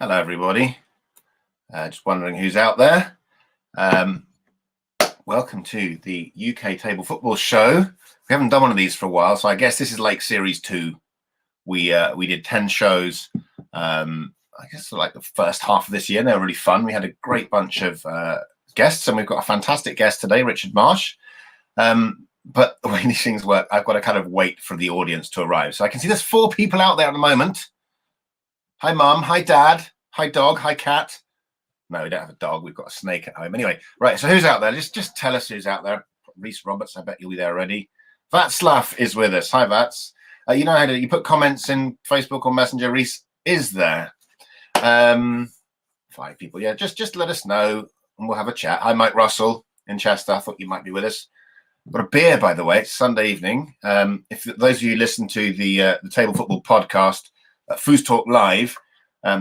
Hello, everybody. Just wondering who's out there. Welcome to the UK Table Football Show. We haven't done one of these for a while, so I guess this is like Series 2. We did 10 shows, I guess for like the first half of this year. They were really fun. We had a great bunch of guests, and we've got a fantastic guest today, Richard Marsh. But the way these things work, I've got to kind of wait for the audience to arrive. So I can see there's 4 people out there at the moment. Hi, Mum. Hi, Dad. Hi, dog. Hi, cat. No, we don't have a dog. We've got a snake at home. Anyway, right. So who's out there? Just tell us who's out there. Reese Roberts, I bet you'll be there already. Václav is with us. Hi, Vats. You know how to, you put comments in Facebook or Messenger. Reese is there. 5 people. Yeah, just let us know and we'll have a chat. Hi, Mike Russell in Chester. I thought you might be with us. Got a beer, by the way. It's Sunday evening. If those of you listen to the Table Football podcast, Foos Talk Live,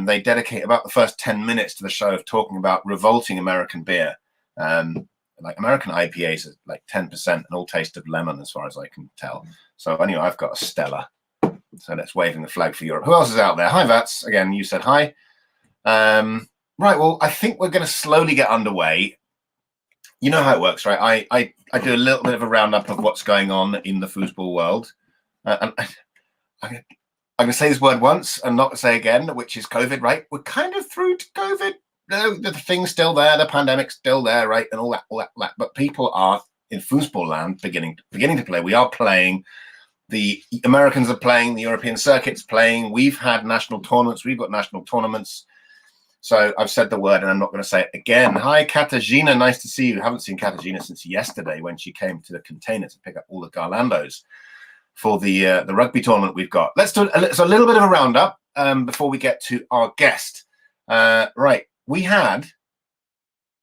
they dedicate about the first 10 minutes to the show of talking about revolting American beer. Like American IPAs are like 10% and all taste of lemon as far as I can tell. So anyway, I've got a Stella. So that's waving the flag for Europe. Who else is out there? Hi, Vats. Again, you said hi. Right, well, I think we're going to slowly get underway. You know how it works, right? I do a little bit of a roundup of what's going on in the foosball world. And I'm going to say this word once and not say again, which is COVID, right? We're kind of through to COVID. The thing's still there, the pandemic's still there, right? And all that. But people are in foosball land beginning to play. We are playing. The Americans are playing. The European circuit's playing. We've had national tournaments. We've got national tournaments. So I've said the word and I'm not going to say it again. Hi, Katarzyna. Nice to see you. I haven't seen Katarzyna since yesterday when she came to the container to pick up all the Garlandos for the rugby tournament we've got. Let's do a little bit of a roundup before we get to our guest. Right, we had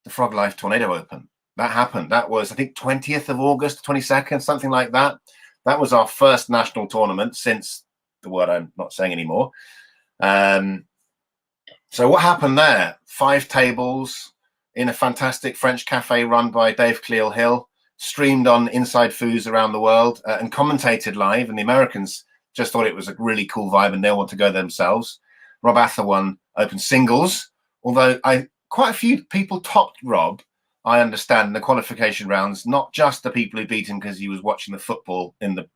the Frog Life Tornado Open. That happened. That was, I think, 20th of August, 22nd, something like that. That was our first national tournament since the word I'm not saying anymore. So what happened there? 5 tables in a fantastic French cafe run by Dave Cleal-Hill, streamed on Inside Foos around the world and commentated live. And the Americans just thought it was a really cool vibe and they want to go themselves. Rob Ather won open singles, although quite a few people topped Rob, I understand, in the qualification rounds, not just the people who beat him because he was watching the football in the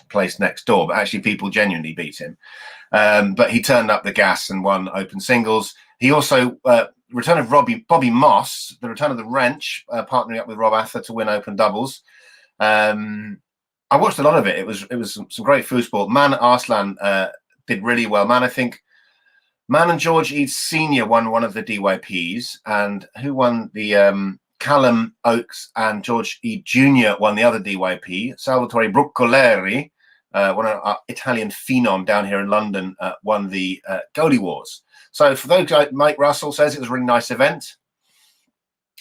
place next door, but actually people genuinely beat him. But he turned up the gas and won open singles. He also, return of Bobby Moss, the return of the wrench, partnering up with Rob Ather to win open doubles. I watched a lot of it. It was some great foosball. Man Arslan did really well. Man and George Eads Sr. won one of the DYPs, and who won the Callum Oakes and George Ead Jr. won the other DYP. Salvatore Bruccoleri, one of our Italian phenom down here in London, won the Goalie Wars. So for those guys, Mike Russell says it was a really nice event.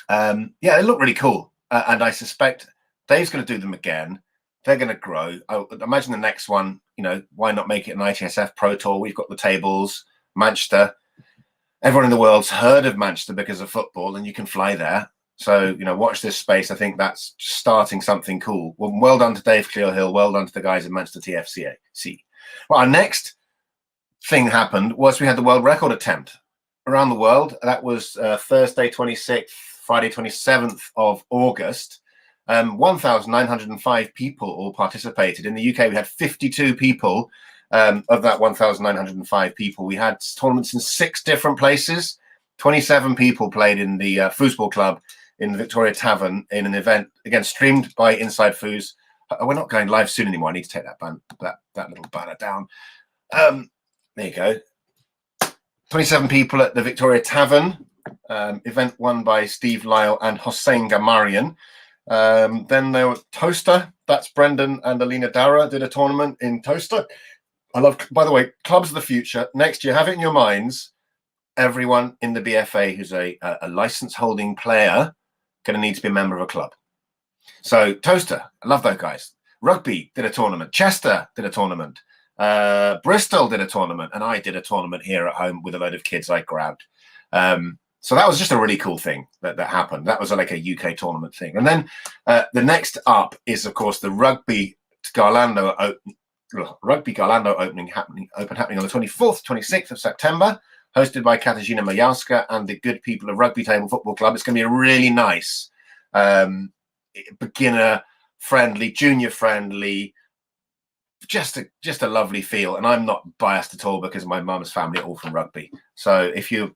Yeah, it looked really cool. And I suspect Dave's going to do them again. They're going to grow. I imagine the next one, why not make it an ITSF Pro Tour? We've got the tables, Manchester. Everyone in the world's heard of Manchester because of football, and you can fly there. So, watch this space. I think that's starting something cool. Well done to Dave Clear-Hill. Well done to the guys in Manchester TFC. Well, our next thing happened was we had the world record attempt around the world. That was Thursday 26th, Friday 27th of August. 1,905 people all participated. In the UK, we had 52 people. Of that 1,905 people, we had tournaments in 6 different places. 27 people played in the Foosball Club in the Victoria Tavern in an event, again, streamed by Inside Foos. We're not going live soon anymore. I need to take that little banner down. There you go. 27 people at the Victoria Tavern, event won by Steve Lyle and Hossein Gamarian. Then there was Toaster. That's Brendan and Alina Dara did a tournament in Toaster. I love, by the way, clubs of the future. Next year, have it in your minds. Everyone in the BFA who's a license holding player going to need to be a member of a club. So Toaster, I love those guys. Rugby did a tournament. Chester did a tournament. Bristol did a tournament. And I did a tournament here at home with a load of kids I grabbed. So that was just a really cool thing that happened. That was like a UK tournament thing. And then the next up is, of course, the Rugby Garlando opening happening on the 24th, 26th of September. hosted by Katarzyna Majowska and the good people of Rugby Table Football Club. It's going to be a really nice, beginner-friendly, junior-friendly, just a lovely feel. And I'm not biased at all because my mum's family are all from rugby. So if you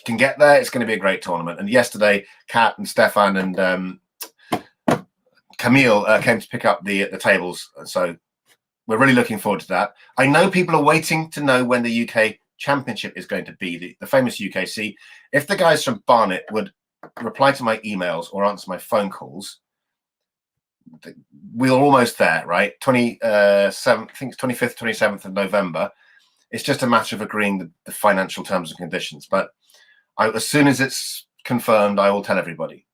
can get there, it's going to be a great tournament. And yesterday, Kat and Stefan and Camille came to pick up the tables. So we're really looking forward to that. I know people are waiting to know when the UK Championship is going to be, the famous UKC. If the guys from Barnet would reply to my emails or answer my phone calls, we're almost there, right? 27th, I think it's 25th, 27th of November. It's just a matter of agreeing the financial terms and conditions. But as soon as it's confirmed, I will tell everybody.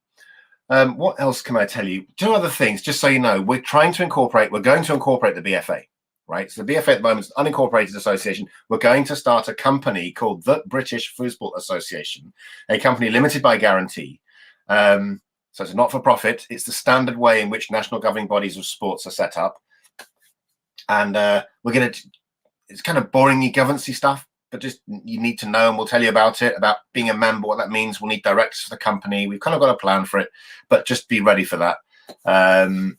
What else can I tell you? Two other things, just so you know. We're going to incorporate the BFA, right? So the BFA at the moment is an unincorporated association. We're going to start a company called the British Foosball Association, a company limited by guarantee. So it's not for profit. It's the standard way in which national governing bodies of sports are set up. And it's kind of boring governance-y stuff, but just you need to know, and we'll tell you about it, about being a member, what that means. We'll need directors for the company. We've kind of got a plan for it, but just be ready for that. And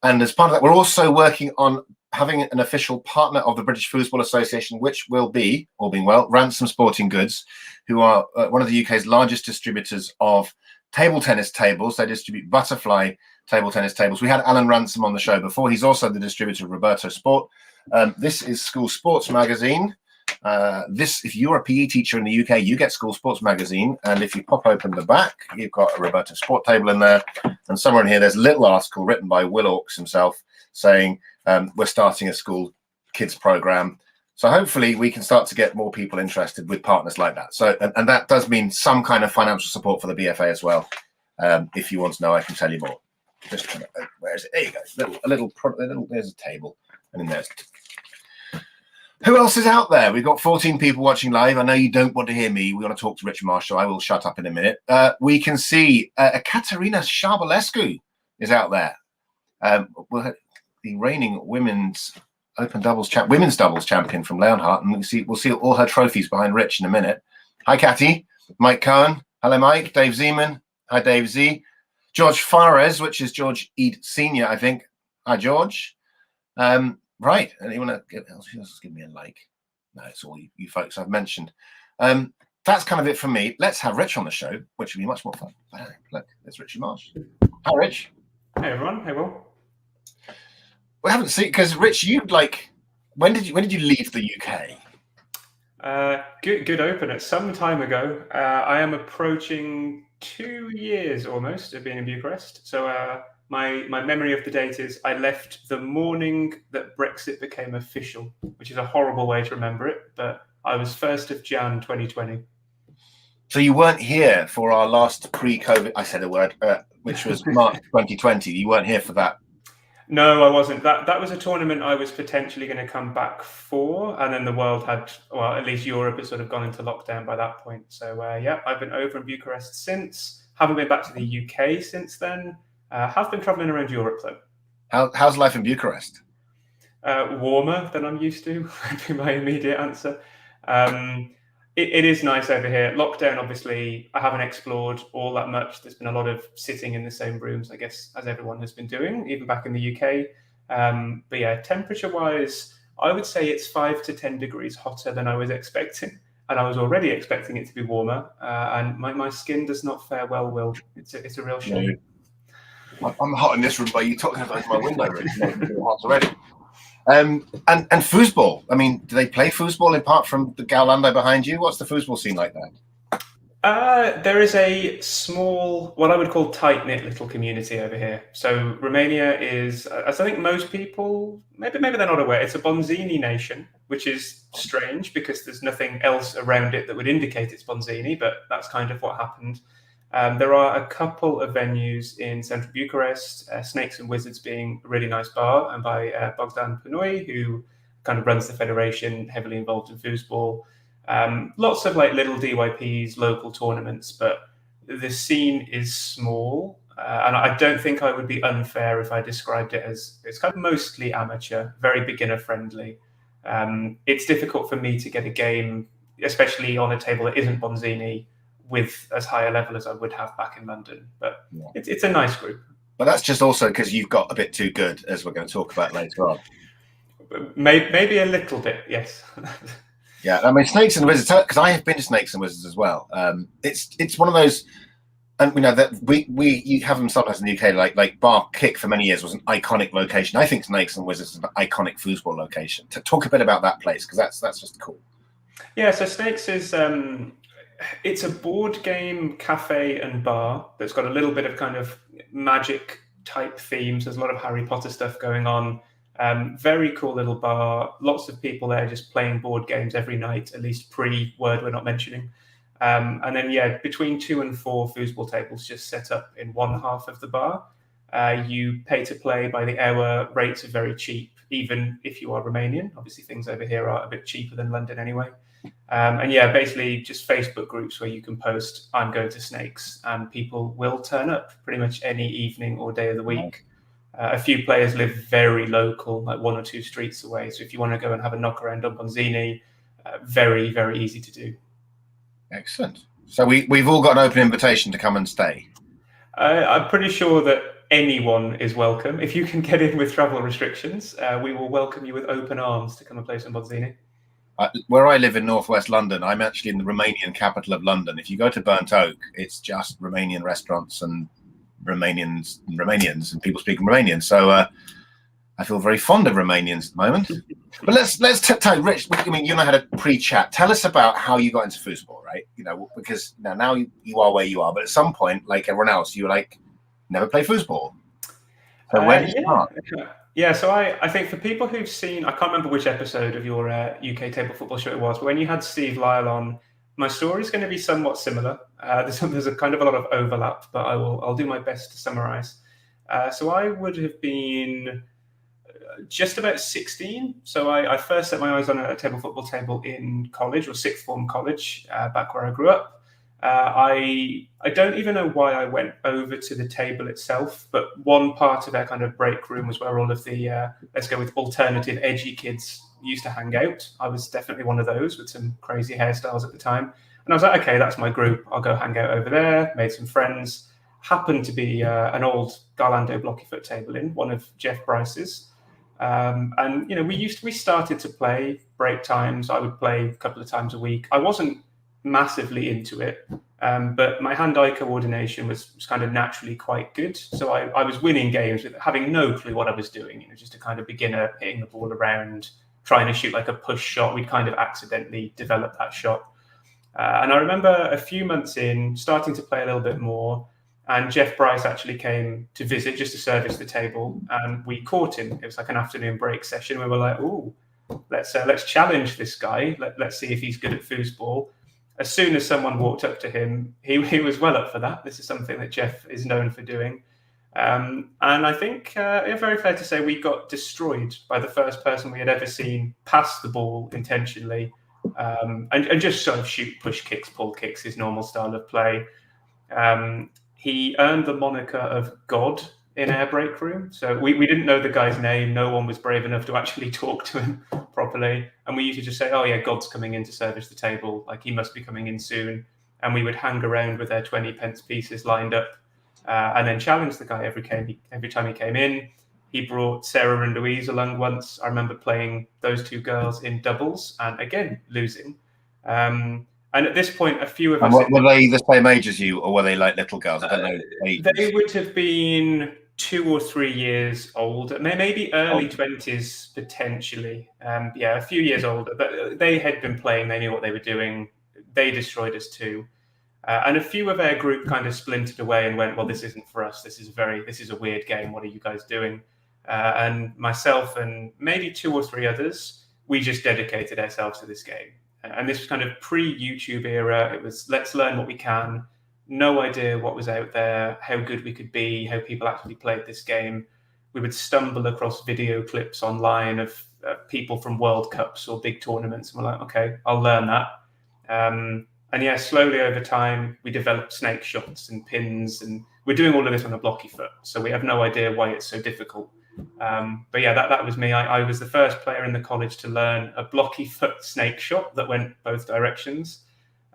as part of that, we're also working on having an official partner of the British Foosball Association, which will be, all being well, Ransom Sporting Goods, who are one of the UK's largest distributors of table tennis tables. They distribute butterfly table tennis tables. We had Alan Ransom on the show before. He's also the distributor of Roberto Sport. This is School Sports Magazine. If you're a PE teacher in the UK, you get School Sports Magazine. And if you pop open the back, you've got a Roberto Sport table in there. And somewhere in here, there's a little article written by Will Hawkes himself saying we're starting a school kids program. So hopefully we can start to get more people interested with partners like that. So, and that does mean some kind of financial support for the BFA as well. If you want to know, I can tell you more. Just where is it? There you go. There's a table, and then there's. Who else is out there? We've got 14 people watching live. I know you don't want to hear me. We want to talk to Richard Marsh, so I will shut up in a minute. We can see Katerina Sharbalescu is out there. The reigning women's doubles champion from Leonhardt, and we'll see all her trophies behind Rich in a minute. Hi, Catty. Mike Cohen. Hello, Mike. Dave Zeman. Hi, Dave Z. George Fares, which is George Eid Senior, I think. Hi, George. Right. Anyone else give me a like? No, it's all you folks I've mentioned. That's kind of it for me. Let's have Rich on the show, which will be much more fun. Look, there's Richie Marsh. Hi, Rich. Hey, everyone. Hey, Will. We haven't seen, because Rich, when did you leave the UK? Good opener. Some time ago. I am approaching 2 years almost of being in Bucharest. So my memory of the date is I left the morning that Brexit became official, which is a horrible way to remember it, but I was 1st of Jan 2020. So you weren't here for our last pre-COVID, I said a word, which was March 2020. You weren't here for that. No, I wasn't. That was a tournament I was potentially going to come back for, and then the world had, well, at least Europe had sort of gone into lockdown by that point. So yeah, I've been over in Bucharest since. Haven't been back to the UK since then. Have been traveling around Europe though. How's life in Bucharest? Warmer than I'm used to, would be my immediate answer. It is nice over here. Lockdown, obviously, I haven't explored all that much. There's been a lot of sitting in the same rooms, I guess, as everyone has been doing, even back in the UK. But yeah, temperature-wise, I would say it's 5 to 10 degrees hotter than I was expecting. And I was already expecting it to be warmer. And my skin does not fare well, Will. It's a real shame. I'm hot in this room, but you're talking about my window. It's hot already. And foosball. I mean, do they play foosball apart from the Gaulando behind you? What's the foosball scene like there? There is a small, what I would call tight-knit little community over here. So Romania is, as I think most people, maybe they're not aware, it's a Bonzini nation, which is strange because there's nothing else around it that would indicate it's Bonzini, but that's kind of what happened. There are a couple of venues in central Bucharest, Snakes and Wizards being a really nice bar, and by Bogdan Panoi, who kind of runs the federation, heavily involved in foosball. Lots of like little DYPs, local tournaments, but the scene is small. And I don't think I would be unfair if I described it as it's kind of mostly amateur, very beginner friendly. It's difficult for me to get a game especially on a table that isn't Bonzini, with as high a level as I would have back in London. But it's a nice group. But that's just also because you've got a bit too good, as we're going to talk about later on. Maybe a little bit, yes. Yeah, I mean, Snakes and Wizards, because I have been to Snakes and Wizards as well. It's one of those, and we know that you have them sometimes in the UK. Like Bar Kick for many years was an iconic location. I think Snakes and Wizards is an iconic foosball location. To talk a bit about that place, because that's just cool. Yeah, so Snakes is it's a board game cafe and bar that's got a little bit of kind of magic type themes. There's a lot of Harry Potter stuff going on. Very cool little bar. Lots of people there just playing board games every night, at least pre-word we're not mentioning. And then, yeah, between 2 and 4 foosball tables just set up in one half of the bar. You pay to play by the hour. Rates are very cheap, even if you are Romanian. Obviously, things over here are a bit cheaper than London anyway. And yeah, basically just Facebook groups where you can post, I'm going to Snakes, and people will turn up pretty much any evening or day of the week. A few players live very local, like 1 or 2 streets away. So if you want to go and have a knock around on Bonzini, very, very easy to do. Excellent. So we've all got an open invitation to come and stay. I'm pretty sure that anyone is welcome. If you can get in with travel restrictions, we will welcome you with open arms to come and play some Bonzini. Where I live in northwest London, I'm actually in the Romanian capital of London. If you go to Burnt Oak, it's just Romanian restaurants and Romanians and people speaking Romanian. So I feel very fond of Romanians at the moment. But let's tell Rich. I mean, you and I had a pre-chat. Tell us about how you got into foosball, right? You know, because now you are where you are, but at some point, like everyone else, you were like, never play foosball. So where did you start? Yeah, so I think for people who've seen, I can't remember which episode of your UK table football show it was, but when you had Steve Lyle on, my story is going to be somewhat similar. There's a kind of a lot of overlap, but I'll do my best to summarize. So I would have been just about 16. So I first set my eyes on a table football table in college, or sixth form college, back where I grew up. I don't even know why I went over to the table itself, but one part of their kind of break room was where all of the, let's go with alternative, edgy kids used to hang out. I was definitely one of those with some crazy hairstyles at the time. And I was like, okay, that's my group. I'll go hang out over there, made some friends. Happened to be an old Garlando blocky foot table in, one of Jeff Bryce's. And, you know, we started to play break times. I would play a couple of times a week. I wasn't massively into it, but my hand-eye coordination was kind of naturally quite good. So I was winning games with having no clue what I was doing, you know, just a kind of beginner hitting the ball around, trying to shoot like a push shot. We'd kind of accidentally developed that shot. And I remember a few months in, starting to play a little bit more, and Jeff Bryce actually came to visit just to service the table, and we caught him. It was like an afternoon break session. We were like, "Ooh, let's challenge this guy. Let's see if he's good at foosball." As soon as someone walked up to him, he was well up for that. This is something that Jeff is known for doing. And I think it's very fair to say we got destroyed by the first person we had ever seen pass the ball intentionally and just sort of shoot push kicks, pull kicks, his normal style of play. He earned the moniker of God in our break room. So we didn't know the guy's name. No one was brave enough to actually talk to him properly. And we used to just say, oh, yeah, God's coming in to service the table. Like, he must be coming in soon. And we would hang around with our 20 pence pieces lined up and then challenge the guy every time he came in. He brought Sarah and Louise along once. I remember playing those two girls in doubles and, again, losing. And at this point, a few of us... Were they the same age as you, or were they like little girls? I don't know. They would have been 2 or 3 years old, maybe early 20s potentially. Yeah, a few years older. But they had been playing. They knew what they were doing. They destroyed us too. And a few of our group kind of splintered away and went, well, this isn't for us. This is a weird game. What are you guys doing? And myself and maybe 2 or 3 others, we just dedicated ourselves to this game. And this was kind of pre-YouTube era. It was, let's learn what we can. No idea what was out there, how good we could be, how people actually played this game. We would stumble across video clips online of people from World Cups or big tournaments. And we're like, okay, I'll learn that. And yeah, slowly over time, we developed snake shots and pins. And we're doing all of this on a blocky foot. So we have no idea why it's so difficult. But yeah, that was me. I was the first player in the college to learn a blocky foot snake shot that went both directions.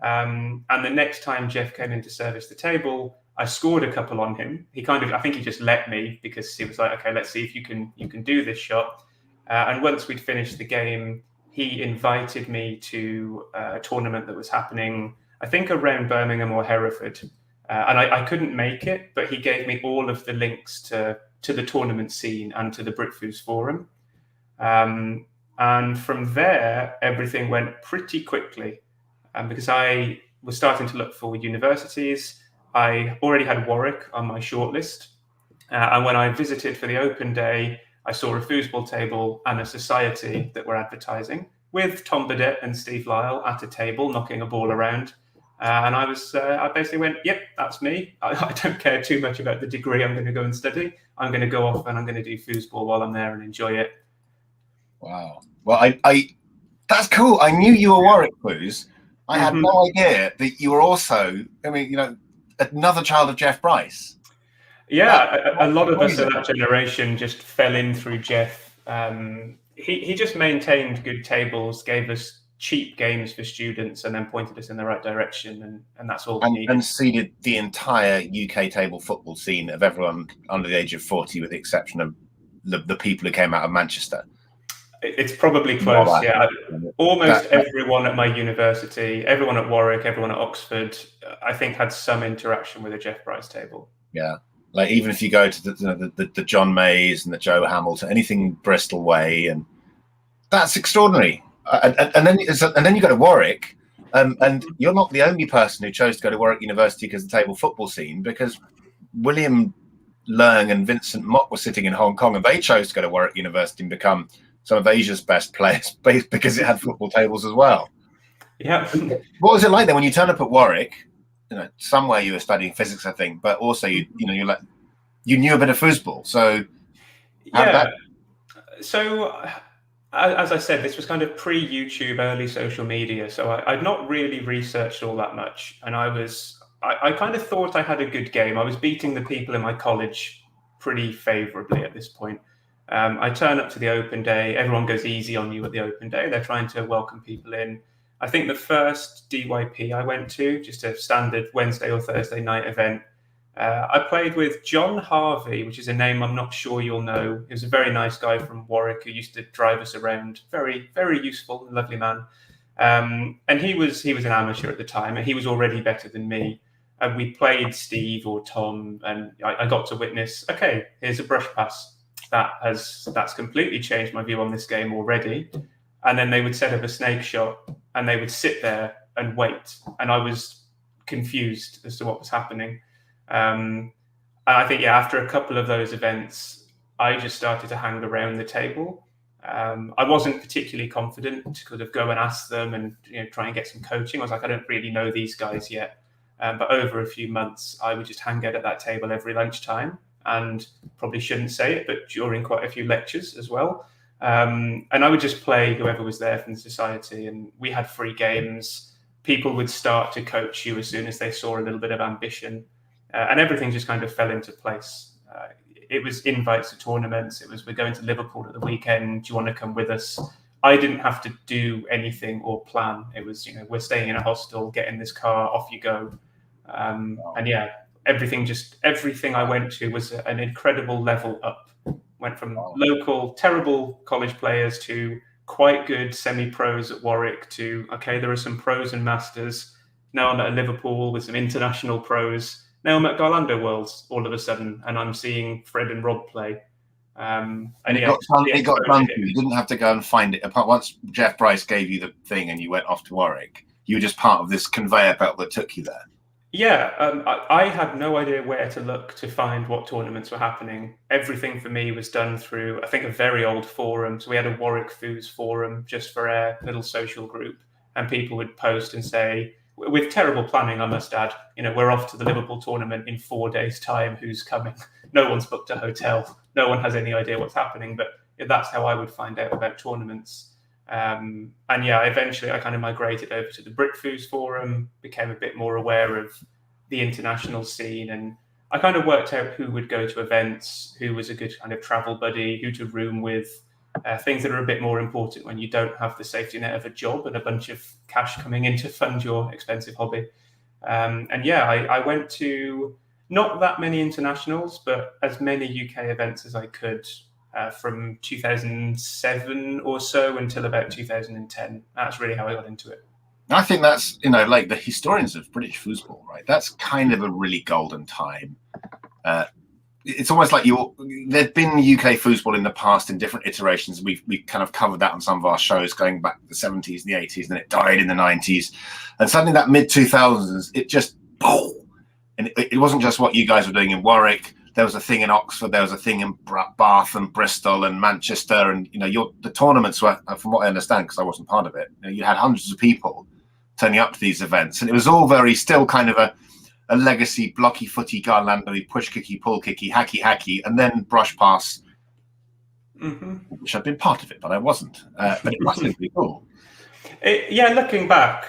And the next time Jeff came in to service the table, I scored a couple on him. I think he just let me because he was like, okay, let's see if you can do this shot. And once we'd finished the game, he invited me to a tournament that was happening, I think around Birmingham or Hereford. And I couldn't make it, but he gave me all of the links to the tournament scene and to the Britfoos forum. And from there, everything went pretty quickly because I was starting to look for universities. I already had Warwick on my shortlist. And when I visited for the open day, I saw a foosball table and a society that were advertising with Tom Burdett and Steve Lyle at a table knocking a ball around. And I basically went, yep, that's me. I don't care too much about the degree I'm going to go and study. I'm going to go off and I'm going to do foosball while I'm there and enjoy it. Wow. Well, I that's cool. I knew you were Warwick Foos. I had no idea that you were also, another child of Jeff Bryce. Yeah, a lot of us of that generation just fell in through Jeff. He just maintained good tables, gave us cheap games for students, and then pointed us in the right direction, and that's all we needed. And seeded the entire UK table football scene of everyone under the age of 40, with the exception of the people who came out of Manchester. It's probably close, yeah. Almost everyone at my university, everyone at Warwick, everyone at Oxford, I think had some interaction with a Jeff Bryce table. Yeah. Like even if you go to the John Mays and the Joe Hamilton, anything Bristol way, and that's extraordinary. And then you go to Warwick, and you're not the only person who chose to go to Warwick University because of the table football scene, because William Leung and Vincent Mott were sitting in Hong Kong, and they chose to go to Warwick University and become some of Asia's best players because it had football tables as well. Yeah. What was it like then when you turned up at Warwick? Somewhere you were studying physics, I think, but also you knew a bit of foosball. So yeah. So as I said, this was kind of pre-YouTube, early social media. So I'd not really researched all that much, and I kind of thought I had a good game. I was beating the people in my college pretty favorably at this point. I turn up to the open day. Everyone goes easy on you at the open day. They're trying to welcome people in. I think the first DYP I went to, just a standard Wednesday or Thursday night event, I played with John Harvey, which is a name I'm not sure you'll know. He was a very nice guy from Warwick who used to drive us around. Very, very useful and lovely man. And he was an amateur at the time, and he was already better than me. And we played Steve or Tom, and I got to witness, okay, here's a brush pass. That's completely changed my view on this game already. And then they would set up a snake shot, and they would sit there and wait. And I was confused as to what was happening. And I think, after a couple of those events, I just started to hang around the table. I wasn't particularly confident to kind of go and ask them and try and get some coaching. I was like, I don't really know these guys yet. But over a few months, I would just hang out at that table every lunchtime, and probably shouldn't say it, but during quite a few lectures as well. And I would just play whoever was there from the society, and we had free games. People would start to coach you as soon as they saw a little bit of ambition, and everything just kind of fell into place. It was invites to tournaments. It was, we're going to Liverpool at the weekend. Do you want to come with us? I didn't have to do anything or plan. It was, we're staying in a hostel, get in this car, off you go. And everything I went to was an incredible level up. Went from local, terrible college players to quite good semi-pros at Warwick to, okay, there are some pros and masters. Now I'm at Liverpool with some international pros. Now I'm at Garlando Worlds all of a sudden, and I'm seeing Fred and Rob play. It got done. You didn't have to go and find it. Once Jeff Bryce gave you the thing and you went off to Warwick, you were just part of this conveyor belt that took you there. Yeah, I had no idea where to look to find what tournaments were happening. Everything for me was done through, I think, a very old forum. So we had a Warwick Foos forum just for our little social group, and people would post and say, with terrible planning, I must add, we're off to the Liverpool tournament in 4 days' time. Who's coming? No one's booked a hotel. No one has any idea what's happening. But that's how I would find out about tournaments. Eventually I kind of migrated over to the Britfoos forum, became a bit more aware of the international scene, and I kind of worked out who would go to events, who was a good kind of travel buddy, who to room with, things that are a bit more important when you don't have the safety net of a job and a bunch of cash coming in to fund your expensive hobby. And yeah, I went to not that many internationals, but as many UK events as I could, from 2007 or so until about 2010. That's really how I got into it. I think that's, like the historians of British football, right? That's kind of a really golden time. It's almost like there's been UK football in the past in different iterations. We've kind of covered that on some of our shows going back to the 70s and the 80s, and then it died in the 90s. And suddenly that mid 2000s, it just, boom. And it wasn't just what you guys were doing in Warwick. There was a thing in Oxford, there was a thing in Bath and Bristol and Manchester. And, the tournaments were, from what I understand, because I wasn't part of it, you had hundreds of people turning up to these events. And it was all very still kind of a legacy blocky footy, garlandery, push kicky, pull kicky, hacky, and then brush pass, which I've been part of it, but I wasn't. But it must have been cool. Looking back,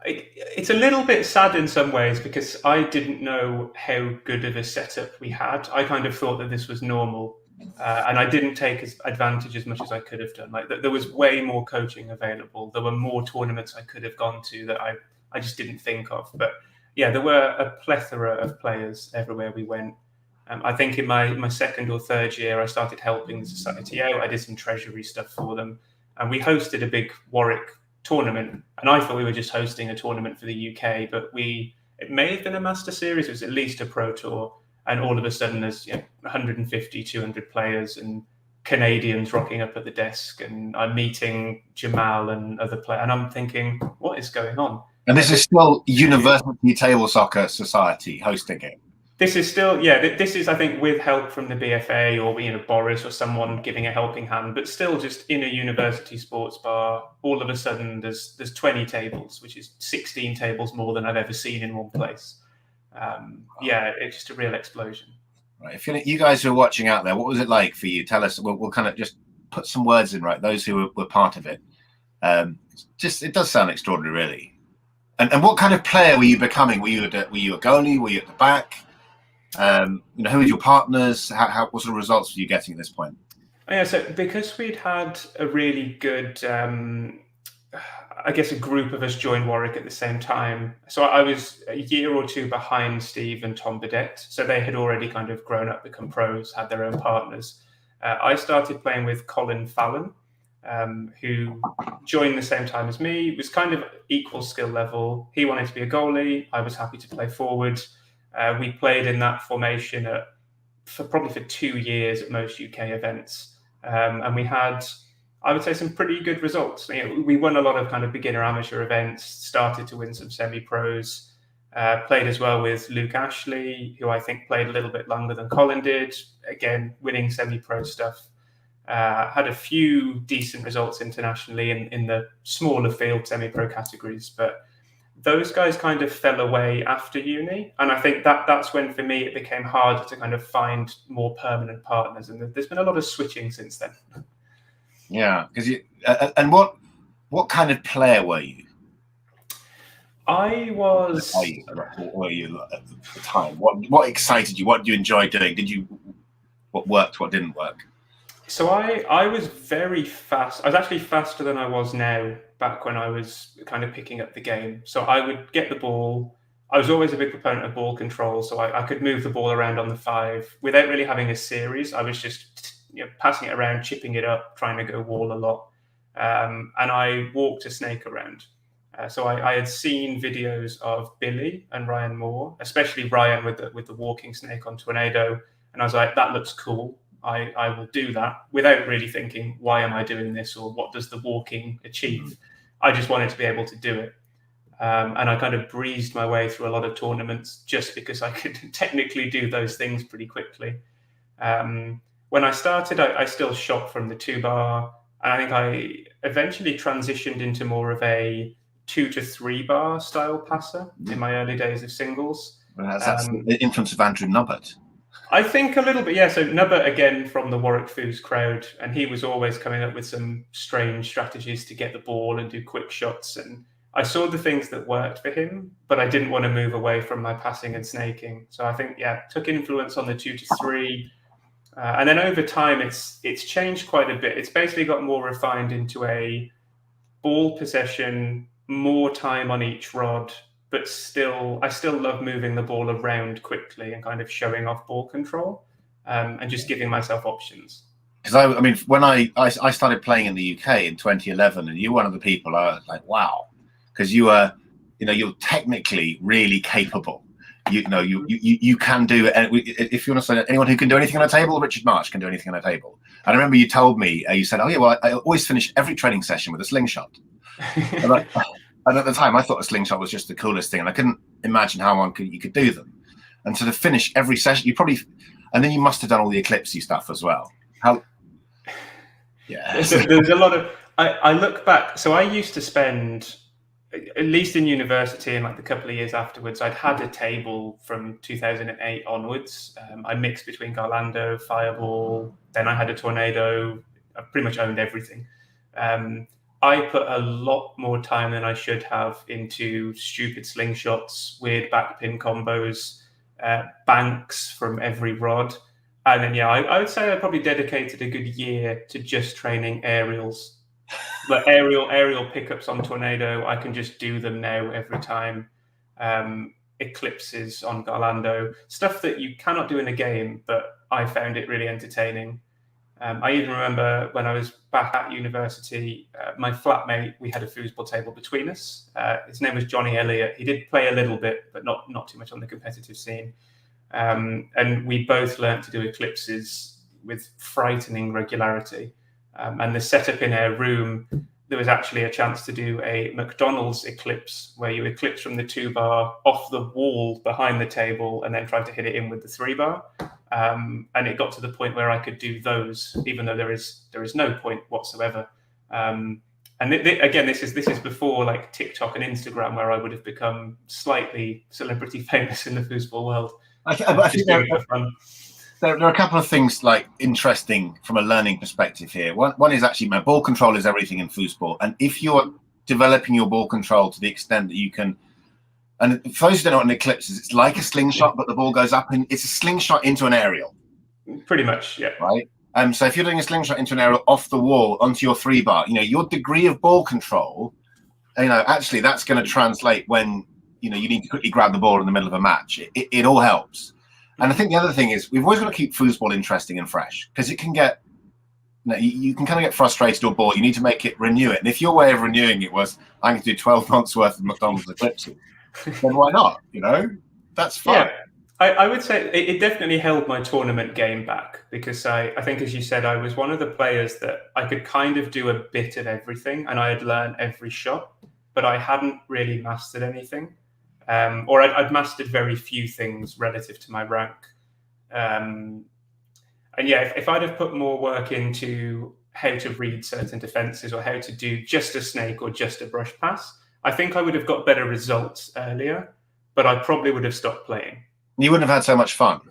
it's a little bit sad in some ways because I didn't know how good of a setup we had. I kind of thought that this was normal, and I didn't take advantage as much as I could have done. Like there was way more coaching available. There were more tournaments I could have gone to that I just didn't think of. But yeah, there were a plethora of players everywhere we went. I think in my second or third year, I started helping the society out. I did some treasury stuff for them, and we hosted a big Warwick tournament. And I thought we were just hosting a tournament for the UK, but it may have been a Master Series. It was at least a Pro Tour. And all of a sudden, there's 150, 200 players and Canadians rocking up at the desk, and I'm meeting Jamal and other players, and I'm thinking, what is going on? And this is still University Table Soccer Society hosting it. This is still, this is, I think, with help from the BFA or, Boris or someone giving a helping hand, but still just in a university sports bar, all of a sudden there's 20 tables, which is 16 tables more than I've ever seen in one place. It's just a real explosion. Right. If you guys who are watching out there, what was it like for you? Tell us. We'll kind of just put some words in, right? Those who were part of it. It does sound extraordinary, really. And what kind of player were you becoming? Were you a goalie? Were you at the back? Who were your partners? What sort of results were you getting at this point? So because we'd had a really good, I guess, a group of us join Warwick at the same time. So I was a year or two behind Steve and Tom Burdett. So they had already kind of grown up, become pros, had their own partners. I started playing with Colin Fallon, who joined the same time as me. It was kind of equal skill level. He wanted to be a goalie. I was happy to play forward. We played in that formation probably for 2 years at most UK events. And we had, I would say, some pretty good results. We won a lot of kind of beginner amateur events, started to win some semi-pros, played as well with Luke Ashley, who I think played a little bit longer than Colin did, again, winning semi-pro stuff. Had a few decent results internationally in the smaller field semi-pro categories, but those guys kind of fell away after uni. And I think that's when, for me, it became harder to kind of find more permanent partners. And there's been a lot of switching since then. Yeah, because and what kind of player were you? I was. Were you at the time? What excited you? What did you enjoy doing? What worked? What didn't work? So I was very fast. I was actually faster than I was now back when I was kind of picking up the game. So I would get the ball. I was always a big proponent of ball control, so I could move the ball around on the 5 without really having a series. I was just passing it around, chipping it up, trying to go wall a lot. And I walked a snake around. So I had seen videos of Billy and Ryan Moore, especially Ryan with the walking snake on Tornado. And I was like, that looks cool. I will do that without really thinking, why am I doing this, or what does the walking achieve? I just wanted to be able to do it. And I kind of breezed my way through a lot of tournaments just because I could technically do those things pretty quickly. When I started, I still shot from the 2-bar. And I think I eventually transitioned into more of a 2 to 3-bar style passer in my early days of singles. That's the influence of Andrew Nubbert. I think a little bit, yeah. So Nubbert, again, from the Warwick Foos crowd, and he was always coming up with some strange strategies to get the ball and do quick shots. And I saw the things that worked for him, but I didn't want to move away from my passing and snaking. So I think, yeah, took influence on the 2 to 3. And then over time, it's changed quite a bit. It's basically got more refined into a ball possession, more time on each rod, but I still love moving the ball around quickly and kind of showing off ball control, and just giving myself options. Because I mean, when I started playing in the UK in 2011, and you were one of the people I was like, wow, because you were, you're technically really capable. You can do it. If you want to say anyone who can do anything on a table, Richard Marsh can do anything on a table. And I remember you told me, you said, oh yeah, well, I always finish every training session with a slingshot. And at the time, I thought a slingshot was just the coolest thing, and I couldn't imagine how you could do them. And so to finish every session, and then you must have done all the eclipsey stuff as well. Yeah. There's a lot of. I look back. So I used to spend, at least in university and like the couple of years afterwards, I'd had a table from 2008 onwards. I mixed between Garlando, Fireball, then I had a Tornado. I pretty much owned everything. I put a lot more time than I should have into stupid slingshots, weird backpin combos, banks from every rod. And then, yeah, I would say I probably dedicated a good year to just training aerials. But aerial pickups on Tornado, I can just do them now every time. Eclipses on Garlando, stuff that you cannot do in a game, but I found it really entertaining. I even remember when I was back at university, my flatmate, we had a foosball table between us. His name was Johnny Elliott. He did play a little bit, but not too much on the competitive scene. And we both learned to do eclipses with frightening regularity. And the setup in our room, there was actually a chance to do a McDonald's eclipse where you eclipse from the 2-bar off the wall behind the table and then try to hit it in with the 3-bar. And it got to the point where I could do those, even though there is no point whatsoever. And again, this is before like TikTok and Instagram, where I would have become slightly celebrity famous in the foosball world. I think there are a couple of things like interesting from a learning perspective here. One is actually my ball control is everything in foosball, and if you're developing your ball control to the extent that you can, and for those who don't know what an eclipse is, it's like a slingshot, but the ball goes up, and it's a slingshot into an aerial. Pretty much, yeah. Right. So if you're doing a slingshot into an aerial off the wall onto your 3-bar, your degree of ball control, actually that's going to translate when you need to quickly grab the ball in the middle of a match. It all helps. And I think the other thing is we've always got to keep foosball interesting and fresh, because it can get, you can kind of get frustrated or bored. You need to make it, renew it. And if your way of renewing it was, I'm going to do 12 months worth of McDonald's eclipses, then why not? That's fun. Yeah. I would say it definitely held my tournament game back, because I think, as you said, I was one of the players that I could kind of do a bit of everything, and I had learned every shot, but I hadn't really mastered anything. Or I'd mastered very few things relative to my rank. And yeah, if I'd have put more work into how to read certain defenses or how to do just a snake or just a brush pass, I think I would have got better results earlier, but I probably would have stopped playing. You wouldn't have had so much fun.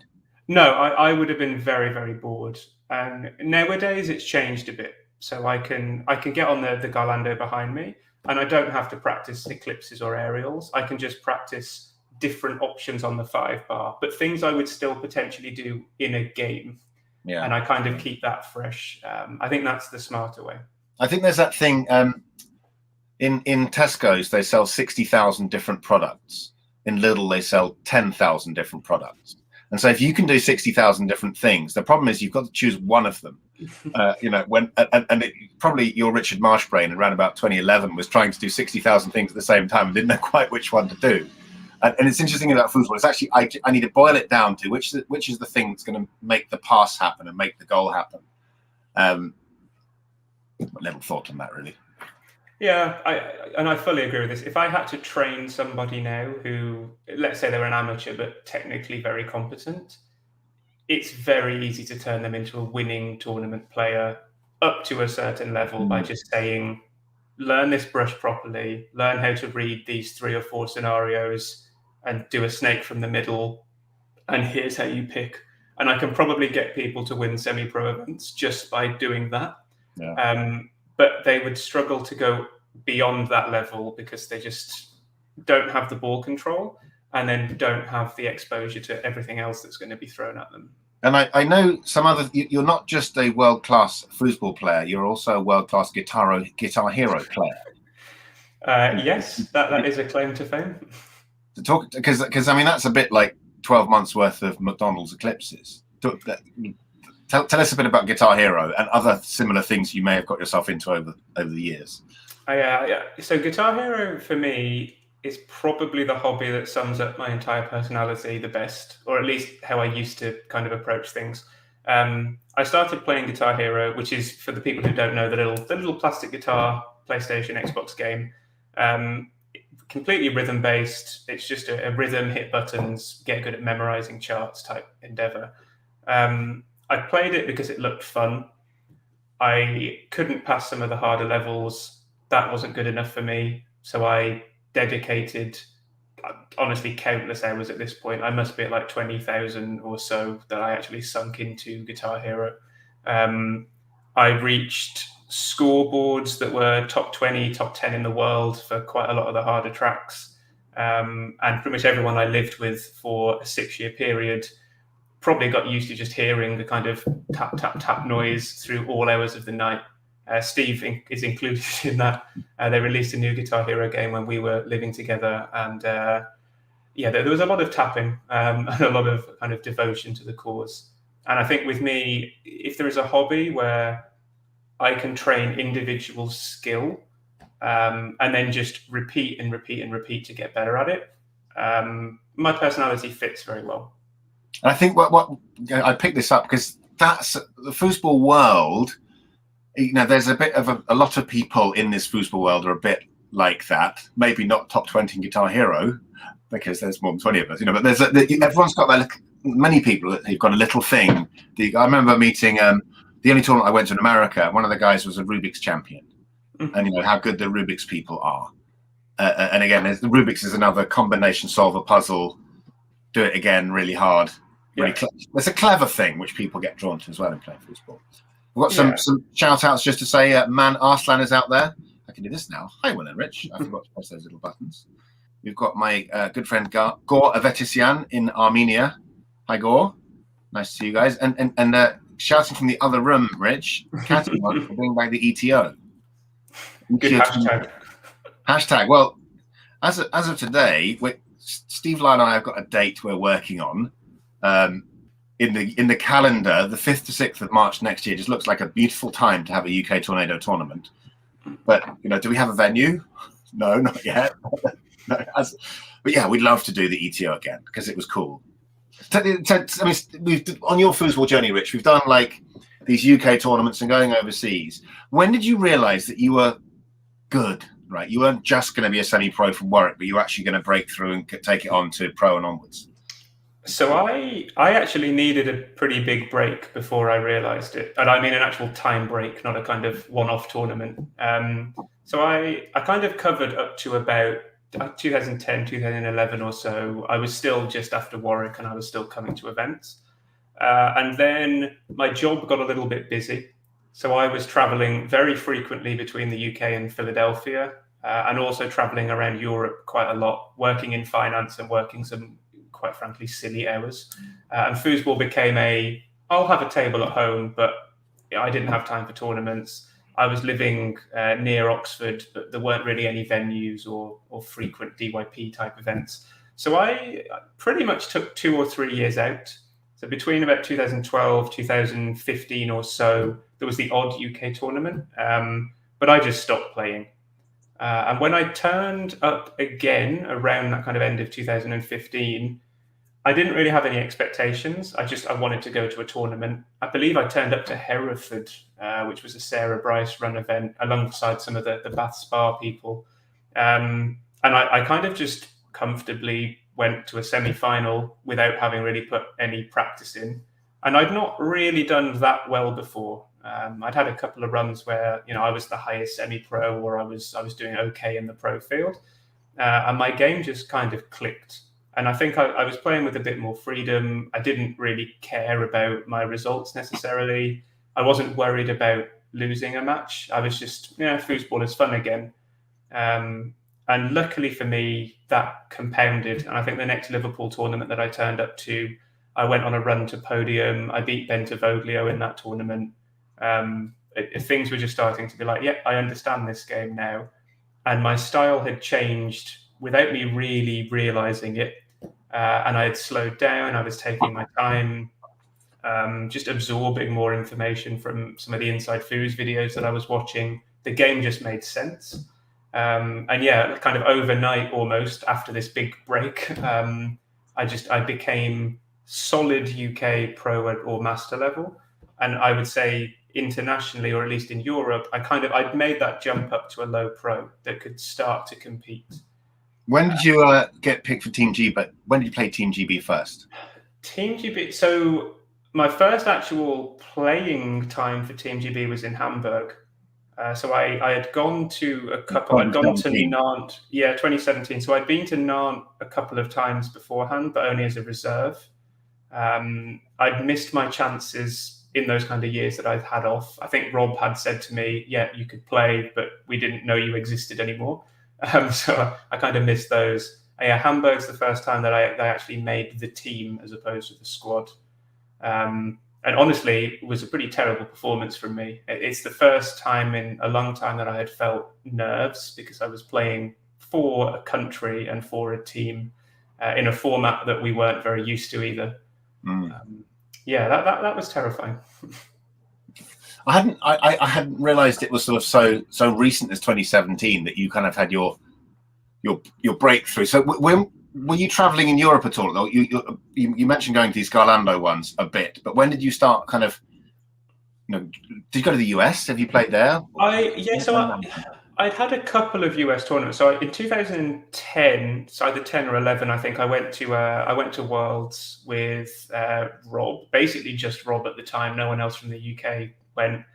No, I would have been very, very bored. And nowadays it's changed a bit. So I can get on the Garlando behind me, and I don't have to practice eclipses or aerials. I can just practice different options on the 5-bar, but things I would still potentially do in a game. Yeah. And I kind of keep that fresh. I think that's the smarter way. I think there's that thing in Tesco's, they sell 60,000 different products. In Lidl, they sell 10,000 different products. And so if you can do 60,000 different things, the problem is you've got to choose one of them. Probably your Richard Marsh brain around about 2011 was trying to do 60,000 things at the same time and didn't know quite which one to do. And it's interesting about football. It's actually, I need to boil it down to which is the thing that's going to make the pass happen and make the goal happen. Little thought on that, really. Yeah, I fully agree with this. If I had to train somebody now who, let's say they're an amateur but technically very competent, it's very easy to turn them into a winning tournament player up to a certain level by just saying, learn this brush properly, learn how to read these 3 or 4 scenarios and do a snake from the middle, and here's how you pick. And I can probably get people to win semi-pro events just by doing that. Yeah. But they would struggle to go beyond that level because they just don't have the ball control and then don't have the exposure to everything else that's going to be thrown at them. And I know some other. You're not just a world-class foosball player. You're also a world-class Guitar Hero player. Yes, that is a claim to fame. To talk, because I mean that's a bit like 12 months worth of McDonald's eclipses. Tell us a bit about Guitar Hero and other similar things you may have got yourself into over the years. Yeah. So Guitar Hero for me is probably the hobby that sums up my entire personality the best, or at least how I used to kind of approach things. I started playing Guitar Hero, which is, for the people who don't know, the little plastic guitar PlayStation Xbox game. Completely rhythm based. It's just a rhythm, hit buttons, get good at memorizing charts type endeavor. I played it because it looked fun. I couldn't pass some of the harder levels. That wasn't good enough for me. So I dedicated, honestly, countless hours at this point. I must be at like 20,000 or so that I actually sunk into Guitar Hero. I reached scoreboards that were top 20, top 10 in the world for quite a lot of the harder tracks. And pretty much everyone I lived with for a 6-year period probably got used to just hearing the kind of tap, tap, tap noise through all hours of the night. Steve is included in that. They released a new Guitar Hero game when we were living together. And there was a lot of tapping and a lot of kind of devotion to the cause. And I think with me, if there is a hobby where I can train individual skill and then just repeat and repeat and repeat to get better at it, my personality fits very well. And I think what I picked this up because that's the foosball world. You know, there's a bit of a lot of people in this foosball world are a bit like that. Maybe not top 20 in Guitar Hero because there's more than 20 of us, you know. But everyone's got that. Many people who've got a little thing. I remember meeting the only tournament I went to in America. One of the guys was a Rubik's champion, and you know how good the Rubik's people are. And again, the Rubik's is another combination solver puzzle. Do it again, really hard. Really It's a clever thing which people get drawn to as well in playing foosball. We've got some shout outs just to say, Man Arslan is out there. I can do this now. Hi, Will and Rich. I forgot to press those little buttons. We've got my good friend Gor Avetisian in Armenia. Hi, Gor. Nice to see you guys. And shouting from the other room, Rich, Catty for bringing back the ETO. Good hashtag. Hashtag. Well, as of today, Steve Lyle and I have got a date we're working on. In the calendar, the 5th to 6th of March next year just looks like a beautiful time to have a UK Tornado tournament. But you know, do we have a venue? No, not yet. No, but yeah, we'd love to do the ETO again because it was cool. I mean, we've on your foosball journey, Rich. We've done like these UK tournaments and going overseas. When did you realise that you were good? Right, you weren't just going to be a semi-pro from Warwick, but you were actually going to break through and take it on to pro and onwards. So I actually needed a pretty big break before I realised it. And I mean an actual time break, not a kind of one-off tournament. So I kind of covered up to about 2010, 2011 or so. I was still just after Warwick and I was still coming to events. And then my job got a little bit busy. So I was travelling very frequently between the UK and Philadelphia and also travelling around Europe quite a lot, working in finance and working some quite frankly silly hours, and foosball became I'll have a table at home, but I didn't have time for tournaments. I was living near Oxford, but there weren't really any venues or frequent DYP type events. So I pretty much took 2 or 3 years out. So between about 2012, 2015 or so, there was the odd UK tournament, but I just stopped playing. And when I turned up again around that kind of end of 2015, I didn't really have any expectations. I wanted to go to a tournament. I believe I turned up to Hereford, which was a Sarah Bryce run event alongside some of the Bath Spa people. And I kind of just comfortably went to a semi-final without having really put any practice in. And I'd not really done that well before. I'd had a couple of runs where, you know, I was the highest semi-pro or I was doing okay in the pro field. And my game just kind of clicked. And I think I was playing with a bit more freedom. I didn't really care about my results necessarily. I wasn't worried about losing a match. I was just, foosball is fun again. And luckily for me, that compounded. And I think the next Liverpool tournament that I turned up to, I went on a run to podium. I beat Bentivoglio in that tournament. Things were just starting to be like, yeah, I understand this game now. And my style had changed without me really realizing it. And I had slowed down. I was taking my time, just absorbing more information from some of the Inside Foods videos that I was watching. The game just made sense. And yeah, kind of overnight almost after this big break, I became solid UK pro or master level. And I would say internationally, or at least in Europe, I'd made that jump up to a low pro that could start to compete. When did you get picked for Team GB? But when did you play Team GB first? Team GB. So my first actual playing time for Team GB was in Hamburg. So I had gone to a couple. I'd gone to Nantes, 2017. So I'd been to Nantes a couple of times beforehand, but only as a reserve. I'd missed my chances in those kind of years that I'd had off. I think Rob had said to me, "Yeah, you could play, but we didn't know you existed anymore." So I kind of missed those. Hamburg's the first time that I actually made the team as opposed to the squad. And honestly, it was a pretty terrible performance from me. It's the first time in a long time that I had felt nerves because I was playing for a country and for a team in a format that we weren't very used to either. That was terrifying. I hadn't realised it was sort of so recent as 2017 that you kind of had your breakthrough. So when were you traveling in Europe at all? Though you mentioned going to these Garlando ones a bit, but when did you start kind of, did you go to the US? Have you played there? I'd had a couple of US tournaments. So in 2010, so either 10 or 11, I think I went to Worlds with Rob, basically just Rob at the time. No one else from the UK went.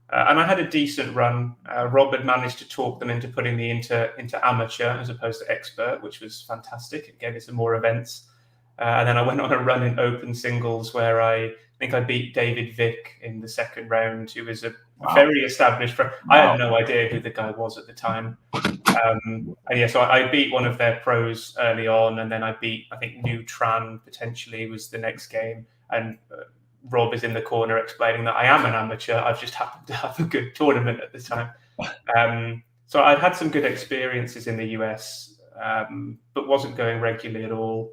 And I had a decent run. Rob had managed to talk them into putting me into amateur as opposed to expert, which was fantastic. It gave me some more events. And then I went on a run in open singles where I think I beat David Vick in the second round, who was a very established pro. I had no idea who the guy was at the time. So I beat one of their pros early on, and then I think New Tran potentially was the next game. And Rob is in the corner explaining that I am an amateur. I've just happened to have a good tournament at the time. So I'd had some good experiences in the US, but wasn't going regularly at all.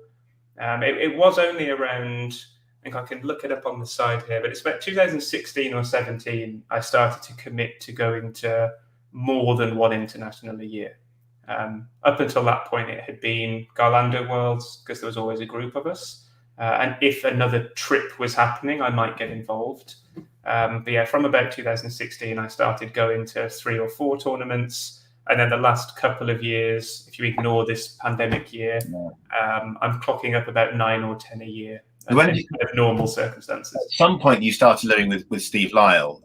It was only around, I think I can look it up on the side here, but it's about 2016 or 17, I started to commit to going to more than one international a year. Up until that point, it had been Garlando Worlds, because there was always a group of us. And if another trip was happening, I might get involved. From about 2016, I started going to 3 or 4 tournaments. And then the last couple of years, if you ignore this pandemic year, I'm clocking up about 9 or 10 a year. When kind of normal circumstances. At some point, you started living with Steve Lyle.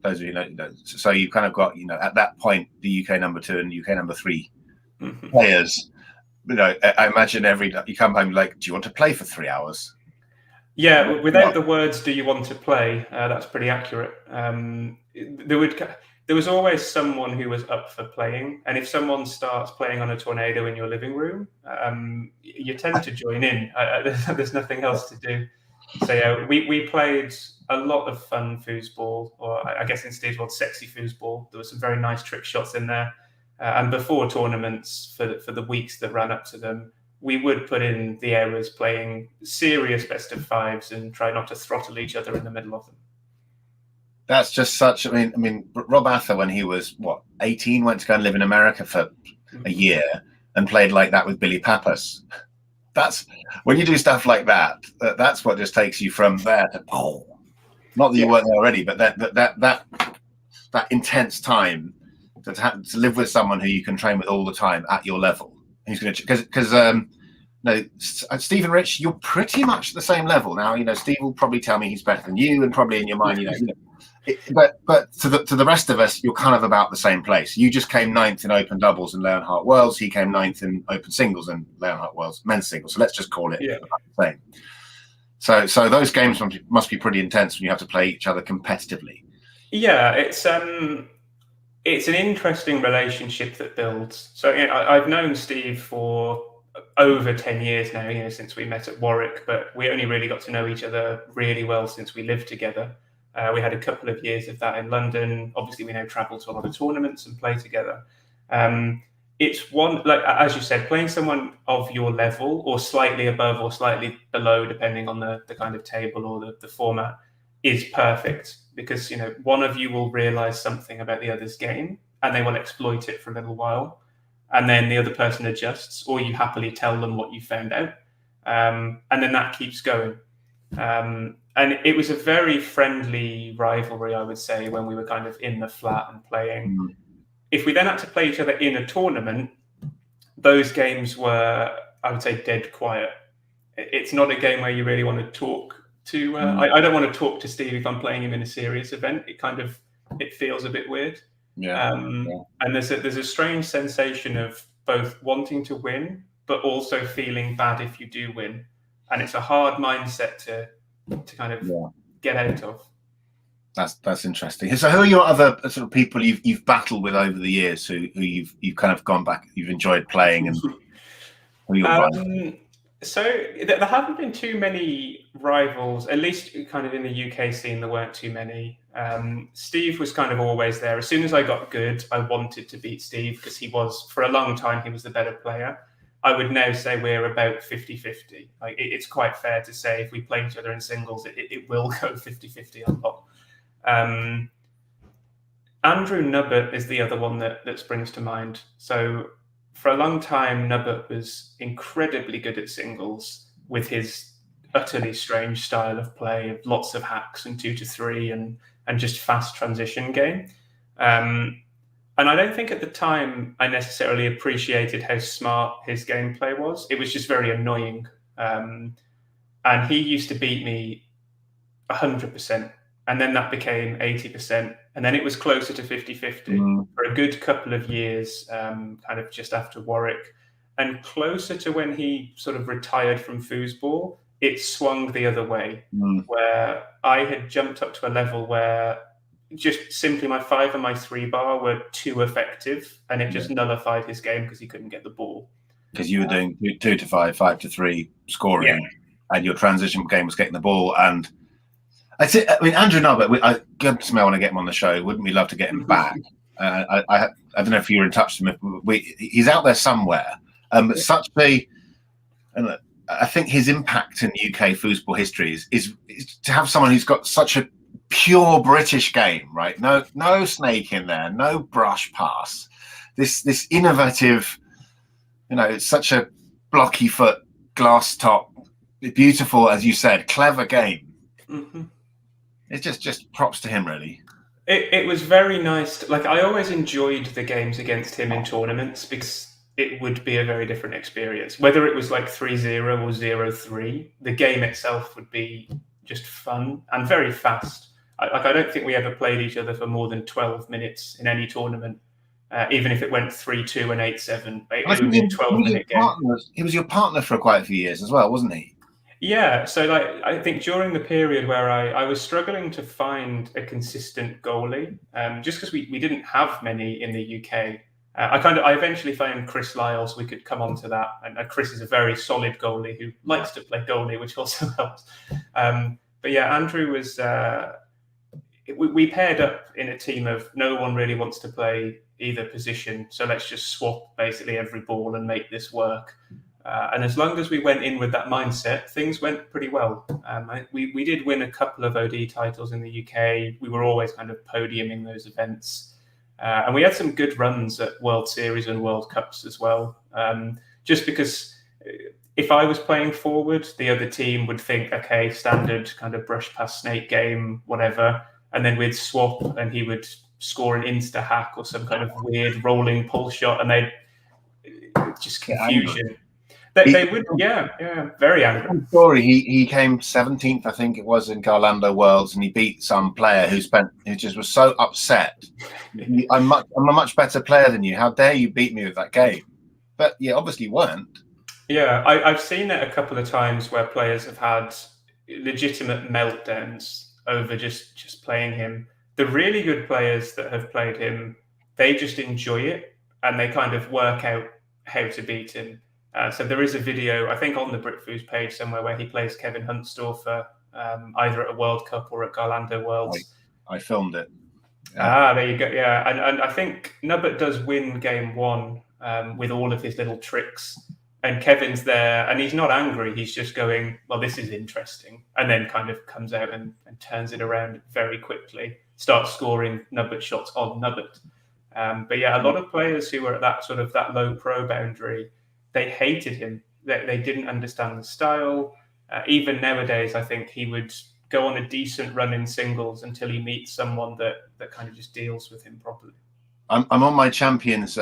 Those of you know, so you kind of got, at that point, the UK number 2 and UK number 3 players. I imagine every you come home like, do you want to play for 3 hours? Yeah, without the words, do you want to play? That's pretty accurate. There was always someone who was up for playing, and if someone starts playing on a tornado in your living room, you tend to join in. There's nothing else to do. So we played a lot of fun foosball, or I guess in Steve's world, sexy foosball. There were some very nice trick shots in there. And before tournaments, for the weeks that ran up to them, we would put in the hours playing serious best of fives and try not to throttle each other in the middle of them. That's just such. I mean, Rob Ather, when he was 18, went to go and live in America for a year and played like that with Billy Pappas. That's when you do stuff like that. That's what just takes you from there to not that you weren't there already, but that intense time. To live with someone who you can train with all the time at your level, who's going to because Steve and Rich, you're pretty much the same level now. Steve will probably tell me he's better than you, and probably in your mind, but to the rest of us, you're kind of about the same place. You just came 9th in open doubles and Leonhardt Worlds. He came 9th in open singles and Leonhardt Worlds men's singles. So let's just call it the same. So those games must be pretty intense when you have to play each other competitively. Yeah, it's It's an interesting relationship that builds. So I've known Steve for over 10 years now, since we met at Warwick, but we only really got to know each other really well since we lived together. We had a couple of years of that in London. Obviously, we now travel to a lot of tournaments and play together. It's one, like as you said, playing someone of your level or slightly above or slightly below, depending on the kind of table or the format, is perfect because one of you will realize something about the other's game and they will exploit it for a little while, and then the other person adjusts, or you happily tell them what you found out, and then that keeps going. And it was a very friendly rivalry, I would say, when we were kind of in the flat and playing. Mm. If we then had to play each other in a tournament, those games were, I would say, dead quiet. It's not a game where you really want to talk to. I don't want to talk to Steve if I'm playing him in a serious event. It feels a bit weird. Yeah. And there's a strange sensation of both wanting to win, but also feeling bad if you do win. And it's a hard mindset to kind of get out of. That's interesting. So, who are your other sort of people you've battled with over the years who you've kind of gone back, you've enjoyed playing, and who you're So there haven't been too many rivals, at least kind of in the UK scene. There weren't too many. Steve was kind of always there. As soon as I got good, I wanted to beat Steve because for a long time, he was the better player. I would now say we're about 50-50. Like it's quite fair to say if we play each other in singles, it will go 50-50 a lot. Andrew Nubbert is the other one that springs to mind. So for a long time, Nubbert was incredibly good at singles with his utterly strange style of play, of lots of hacks and 2-3 and just fast transition game. And I don't think at the time I necessarily appreciated how smart his gameplay was. It was just very annoying. And he used to beat me 100%. And then that became 80%. And then it was closer to 50-50 for a good couple of years, kind of just after Warwick. And closer to when he sort of retired from foosball, it swung the other way, where I had jumped up to a level where just simply my 5 and my 3 bar were too effective, and it just nullified his game because he couldn't get the ball. Because you were doing 2-5, 5-3 scoring, and your transition game was getting the ball. And I mean, Andrew Nubbert, I want to get him on the show. Wouldn't we love to get him back? I don't know if you're in touch with him. He's out there somewhere. But I think his impact in UK foosball history is to have someone who's got such a pure British game, right? No snake in there, no brush pass. This innovative, it's such a blocky foot, glass top, beautiful, as you said, clever game. Mm-hmm. It's just props to him, really. It was very nice. Like I always enjoyed the games against him in tournaments because it would be a very different experience. Whether it was like 3-0 or 0-3, the game itself would be just fun and very fast. I don't think we ever played each other for more than 12 minutes in any tournament, even if it went 3-2 and 8-7. It would be a 12-minute game. He was your partner for quite a few years as well, wasn't he? Yeah, so I think during the period where I was struggling to find a consistent goalie, just because we didn't have many in the UK. I eventually found Chris Lyle, so we could come on to that. And Chris is a very solid goalie who likes to play goalie, which also helps. But yeah, Andrew was. We paired up in a team of no one really wants to play either position, so let's just swap basically every ball and make this work. And as long as we went in with that mindset, things went pretty well. We did win a couple of OD titles in the UK. We were always kind of podiuming those events. And we had some good runs at World Series and World Cups as well. Just because if I was playing forward, the other team would think, okay, standard kind of brush past snake game, whatever. And then we'd swap and he would score an insta hack or some kind of weird rolling pull shot, and they'd just confusion. They would, very angry. Story. He came 17th, I think it was, in Garlando Worlds, and he beat some player who just was so upset. I'm a much better player than you. How dare you beat me with that game? But yeah, obviously you weren't. Yeah, I've seen it a couple of times where players have had legitimate meltdowns over just playing him. The really good players that have played him, they just enjoy it and they kind of work out how to beat him. So there is a video, I think, on the BritFoos page somewhere where he plays Kevin Huntsdorfer, either at a World Cup or at Garlando Worlds. I filmed it. There you go. Yeah, and I think Nubbert does win game one with all of his little tricks. And Kevin's there, and he's not angry. He's just going, well, this is interesting. And then kind of comes out and turns it around very quickly, starts scoring Nubbert shots on Nubbert. But yeah, a lot of players who were at that sort of that low pro boundary, they hated him. They didn't understand the style. Even nowadays, I think he would go on a decent run in singles until he meets someone that kind of just deals with him properly. I'm on my champions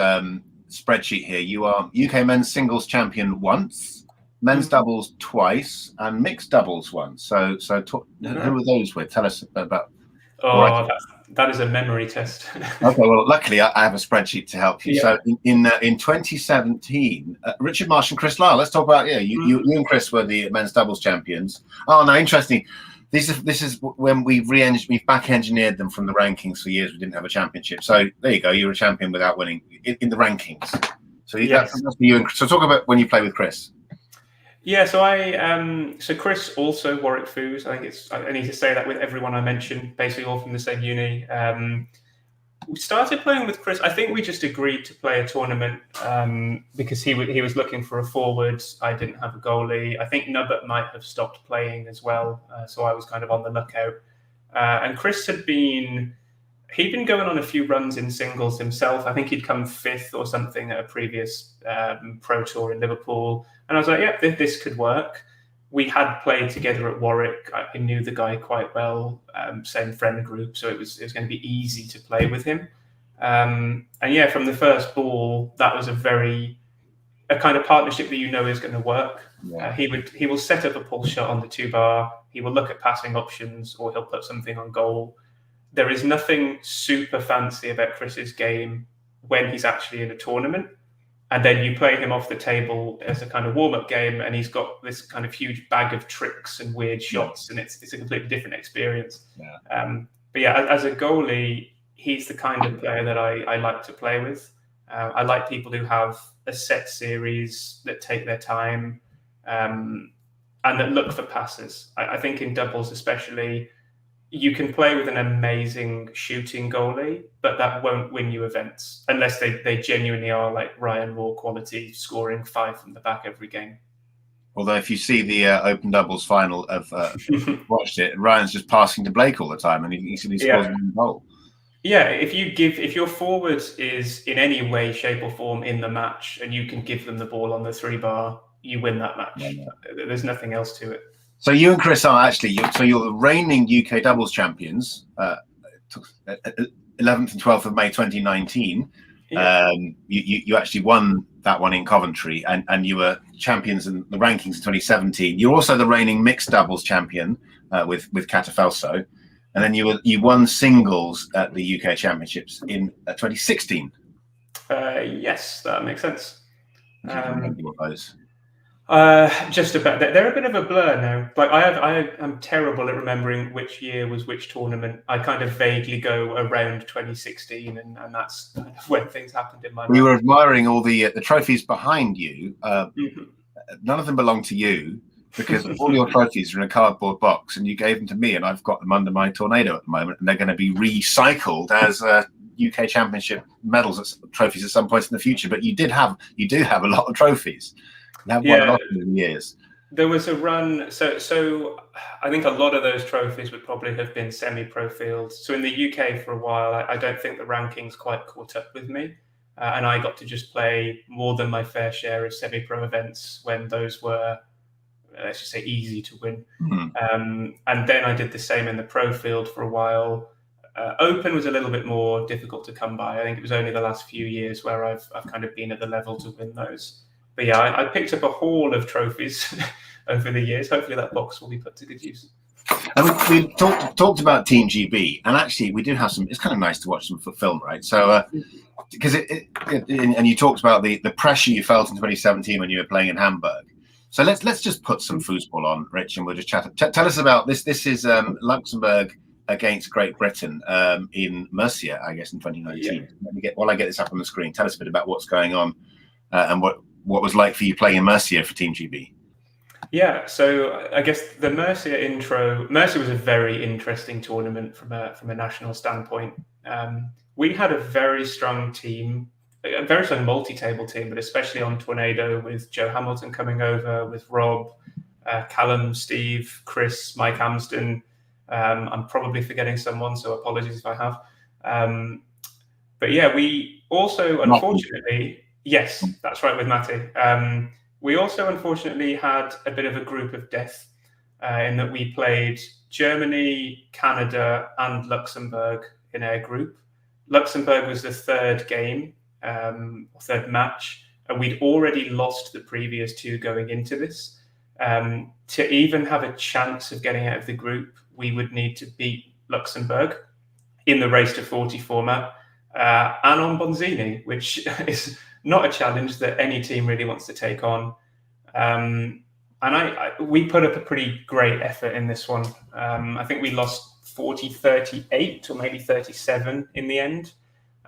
spreadsheet here. You are UK men's singles champion once, men's doubles twice, and mixed doubles once. So who are those with? Tell us about. Oh, that is a memory test. Okay, well, luckily I have a spreadsheet to help you. Yeah. So in 2017, Richard Marsh and Chris Lyle. Let's talk about you and Chris were the men's doubles champions. Oh, no, interesting. This is when we've back engineered them from the rankings for years. We didn't have a championship, so there you go. You were a champion without winning in the rankings. So yes. That must be you. And so talk about when you play with Chris. Yeah, so Chris also Warwick Foos. I need to say that with everyone I mentioned, basically all from the same uni. We started playing with Chris. I think we just agreed to play a tournament because he was looking for a forward. I didn't have a goalie. I think Nubbert might have stopped playing as well, so I was kind of on the lookout. And Chris he'd been going on a few runs in singles himself. I think he'd come fifth or something at a previous pro tour in Liverpool. And I was like, yeah, this could work. We had played together at Warwick. I knew the guy quite well, same friend group, so it was going to be easy to play with him. And yeah, from the first ball, that was a kind of partnership that you know is going to work. Yeah. He will set up a pull shot on the 2-bar. He will look at passing options, or he'll put something on goal. There is nothing super fancy about Chris's game when he's actually in a tournament. And then you play him off the table as a kind of warm-up game, and he's got this kind of huge bag of tricks and weird shots, and it's a completely different experience. Yeah. But yeah, as a goalie, he's the kind of player that I like to play with. I like people who have a set series, that take their time, and that look for passes. I think in doubles especially, you can play with an amazing shooting goalie, but that won't win you events unless they genuinely are like Ryan Raw quality, scoring 5 from the back every game. Although if you see the Open Doubles final of watched it, Ryan's just passing to Blake all the time, and he scores a goal. Yeah, if your forward is in any way, shape, or form in the match, and you can give them the ball on the 3-bar, you win that match. Yeah. There's nothing else to it. So you and Chris are actually you're the reigning UK doubles champions, 11th and 12th of May 2019. Yeah. You actually won that one in Coventry, and you were champions in the rankings in 2017. You're also the reigning mixed doubles champion with Catafelso, and then you won singles at the UK Championships in 2016. Yes, that makes sense. Remember those? Just about. They're a bit of a blur now. Like I'm terrible at remembering which year was which tournament. I kind of vaguely go around 2016, and that's kind of when things happened in my mind. We were admiring all the trophies behind you. None of them belong to you because all your trophies are in a cardboard box, and you gave them to me, and I've got them under my Tornado at the moment, and they're going to be recycled as UK Championship medals, trophies at some point in the future. But you do have a lot of trophies. Won a lot in years. There was a run, so I think a lot of those trophies would probably have been semi-pro fields. So in the UK for a while, I don't think the rankings quite caught up with me, and I got to just play more than my fair share of semi-pro events when those were, let's just say, easy to win. Mm-hmm. And then I did the same in the pro field for a while. Open was a little bit more difficult to come by. I think it was only the last few years where I've kind of been at the level to win those. But yeah, I picked up a haul of trophies over the years. Hopefully that box will be put to good use. And we talked about Team GB, and actually we do have some. It's kind of nice to watch them for film, right? So because and you talked about the pressure you felt in 2017 when you were playing in Hamburg. So let's just put some foosball on, Rich, and we'll just chat. Tell us about this. This is Luxembourg against Great Britain in Mercia, I guess, in 2019. While I get this up on the screen, tell us a bit about what's going on and what was like for you playing in Mercia for Team GB. Yeah, so I guess the Mercia intro. Mercia was a very interesting tournament from a national standpoint. We had a very strong team, a very strong multi-table team, but especially on Tornado with Joe Hamilton coming over, with Rob, Callum, Steve, Chris, Mike Amsden. I'm probably forgetting someone, so apologies if I have. But yeah, we also, unfortunately, yes, that's right, with Matty. We also, unfortunately, had a bit of a group of death in that we played Germany, Canada, and Luxembourg in our group. Luxembourg was the third game, third match, and we'd already lost the previous two going into this. To even have a chance of getting out of the group, we would need to beat Luxembourg in the race to 40 format and on Bonzini, which is not a challenge that any team really wants to take on. And we put up a pretty great effort in this one. I think we lost 40-38 or maybe 37 in the end,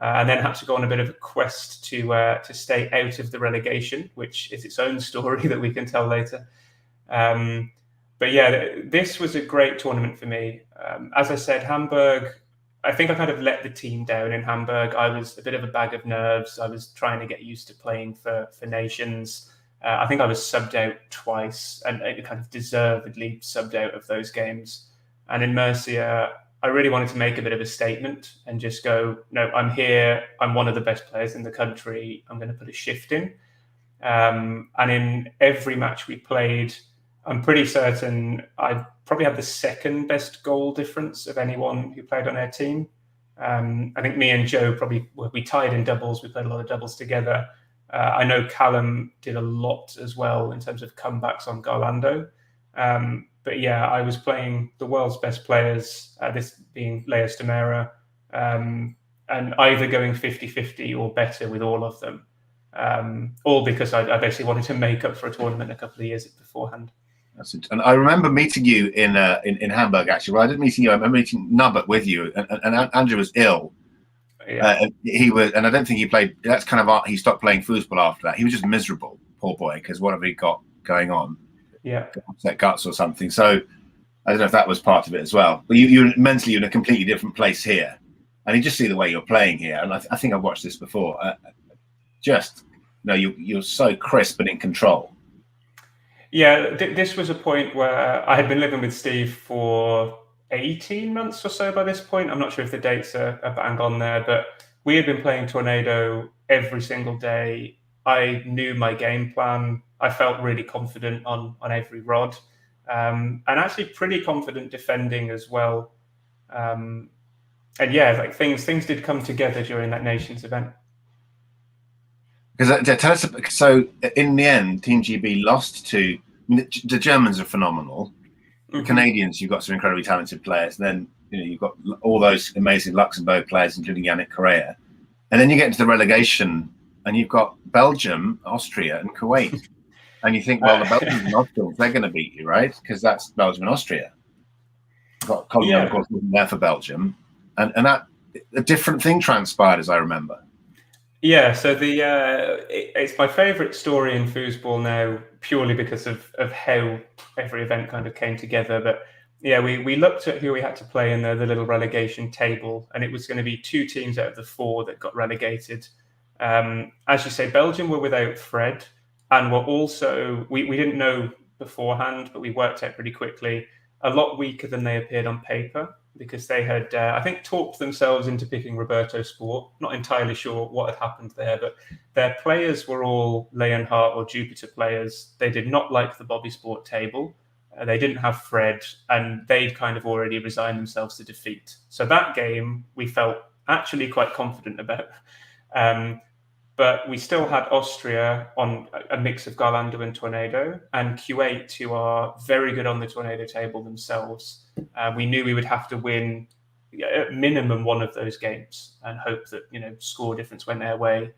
and then had to go on a bit of a quest to stay out of the relegation, which is its own story that we can tell later. But yeah, this was a great tournament for me. As I said, Hamburg, I think I kind of let the team down in Hamburg. I was a bit of a bag of nerves. I was trying to get used to playing for Nations. I think I was subbed out twice and kind of deservedly subbed out of those games. And in Mercia, I really wanted to make a bit of a statement and just go, no, I'm here. I'm one of the best players in the country. I'm going to put a shift in. And in every match we played, I'm pretty certain I probably had the second best goal difference of anyone who played on our team. I think me and Joe we tied in doubles. We played a lot of doubles together. I know Callum did a lot as well in terms of comebacks on Garlando. But yeah, I was playing the world's best players, this being Leas Demera, and either going 50-50 or better with all of them. All because I basically wanted to make up for a tournament a couple of years beforehand. And I remember meeting you in Hamburg, actually. Well, I didn't meet you. I remember meeting Nubbert with you, and Andrew was ill. Yeah. He was, and I don't think he played. That's kind of he stopped playing football after that. He was just miserable, poor boy, because whatever he got going on, upset guts or something. So I don't know if that was part of it as well. But you mentally in a completely different place here, and you just see the way you're playing here. And I think I've watched this before. You're so crisp and in control. Yeah, this was a point where I had been living with Steve for 18 months or so by this point. I'm not sure if the dates are bang on there, but we had been playing Tornado every single day. I knew my game plan. I felt really confident on every rod, and actually pretty confident defending as well. And yeah, like things did come together during that Nations event. Because tell us, so in the end, Team GB lost to the Germans are phenomenal. The Canadians, you've got some incredibly talented players. And then you've got all those amazing Luxembourg players, including Yannick Correa. And then you get into the relegation, and you've got Belgium, Austria, and Kuwait. And you think, well, the Belgians and Austrians, they're going to beat you, right? Because that's Belgium and Austria. You've got Colin, of course, wasn't there for Belgium, and that a different thing transpired, as I remember. Yeah, so it's my favourite story in foosball now, purely because of how every event kind of came together. But yeah, we looked at who we had to play in the little relegation table, and it was going to be 2 teams out of the 4 that got relegated. As you say, Belgium were without Fred, and were also, we didn't know beforehand, but we worked out pretty quickly, a lot weaker than they appeared on paper, because they had, I think, talked themselves into picking Roberto Sport. Not entirely sure what had happened there, but their players were all Leonhardt or Jupiter players. They did not like the Bobby Sport table. They didn't have Fred, and they'd kind of already resigned themselves to defeat. So that game, we felt actually quite confident about. But we still had Austria on a mix of Garlando and Tornado, and Kuwait, who are very good on the Tornado table themselves. We knew we would have to win at minimum one of those games and hope that score difference went their way.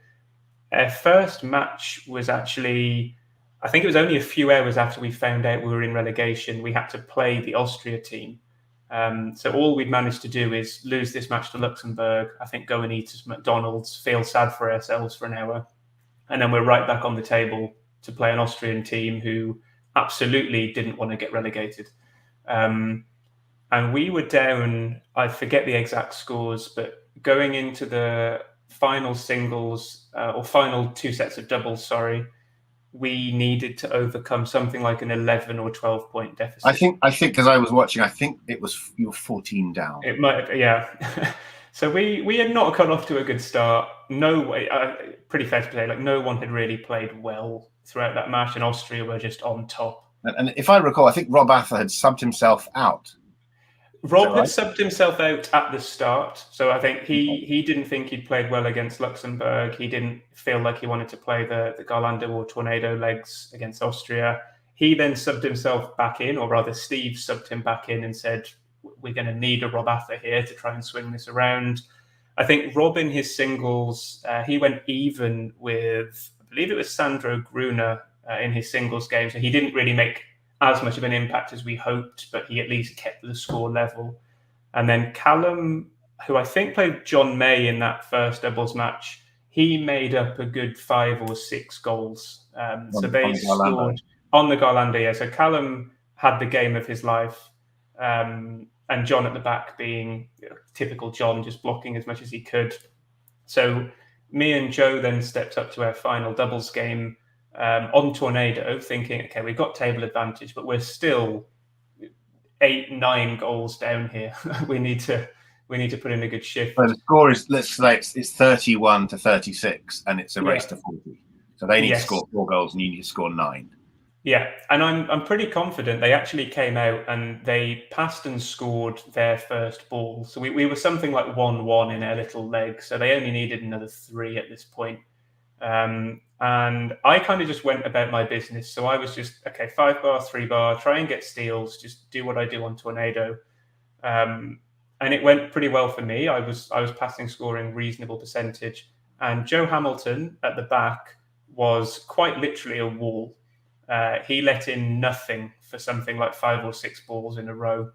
Our first match was actually, I think it was only a few hours after we found out we were in relegation. We had to play the Austria team, So all we'd managed to do is lose this match to Luxembourg, I think go and eat at McDonald's, feel sad for ourselves for an hour, and then we're right back on the table to play an Austrian team who absolutely didn't want to get relegated. And we were down, I forget the exact scores, but going into the final singles or final two sets of doubles, sorry, we needed to overcome something like an 11 or 12 point deficit. I think because I was watching, I think it was you were 14 down. It might, yeah. So we had not got off to a good start. No way, pretty fair to say, like no one had really played well throughout that match, and Austria were just on top. And if I recall, I think Rob Ather had subbed himself out. Rob had subbed himself out at the start, so I think he didn't think he'd played well against Luxembourg. He didn't feel like he wanted to play the Garlando or Tornado legs against Austria. He then subbed himself back in, or rather Steve subbed him back in and said, we're going to need a Rob Ather here to try and swing this around. I think Rob in his singles, he went even with, I believe it was Sandro Gruner in his singles game, so he didn't really make as much of an impact as we hoped, but he at least kept the score level. And then Callum, who I think played John May in that first doubles match, he made up a good 5 or 6 goals. So they scored on the Garlando. Yeah. So Callum had the game of his life, and John at the back being typical John, just blocking as much as he could. So me and Joe then stepped up to our final doubles game on Tornado, thinking, okay, we've got table advantage, but we're still 8-9 goals down here. we need to put in a good shift. So the score is, let's say it's 31-36, and it's a race to 40. So they need to score 4 goals, and you need to score 9. Yeah, and I'm pretty confident they actually came out and they passed and scored their first ball. So we were something like 1-1 in our little leg. So they only needed another 3 at this point. And I kind of just went about my business. So I was just, okay, 5 bar, 3 bar, try and get steals, just do what I do on Tornado. And it went pretty well for me. I was passing, scoring reasonable percentage. And Joe Hamilton at the back was quite literally a wall. He let in nothing for something like 5 or 6 balls in a row.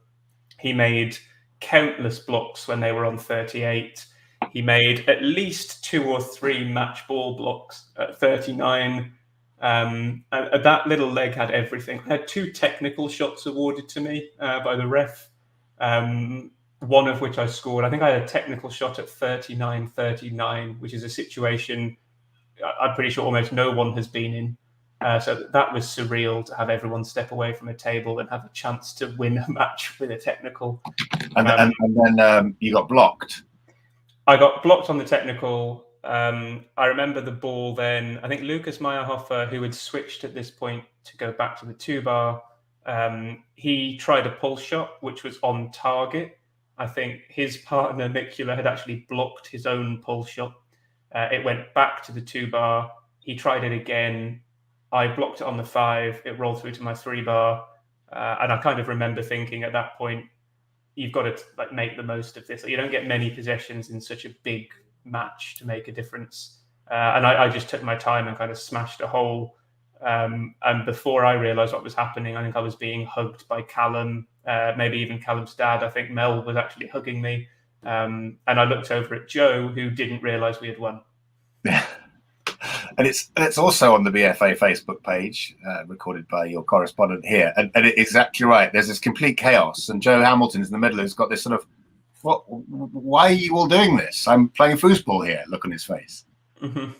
He made countless blocks when they were on 38. He made at least 2 or 3 match ball blocks at 39. That little leg had everything. I had 2 technical shots awarded to me by the ref, one of which I scored. I think I had a technical shot at 39-39, which is a situation I'm pretty sure almost no one has been in. So that was surreal to have everyone step away from a table and have a chance to win a match with a technical. And then you got blocked. I got blocked on the technical. I remember the ball then. I think Lucas Meyerhofer, who had switched at this point to go back to the 2 bar, he tried a pull shot, which was on target. I think his partner, Mikula, had actually blocked his own pull shot. It went back to the 2 bar. He tried it again. I blocked it on the 5. It rolled through to my 3 bar. And I kind of remember thinking at that point, you've got to make the most of this. You don't get many possessions in such a big match to make a difference. And I just took my time and kind of smashed a hole. And before I realised what was happening, I think I was being hugged by Callum, maybe even Callum's dad. I think Mel was actually hugging me. And I looked over at Joe, who didn't realise we had won. Yeah. And it's also on the BFA Facebook page, recorded by your correspondent here. And it's exactly right. There's this complete chaos. And Joe Hamilton's in the middle, who's got this sort of, why are you all doing this? I'm playing foosball here. Look on his face. Mm-hmm.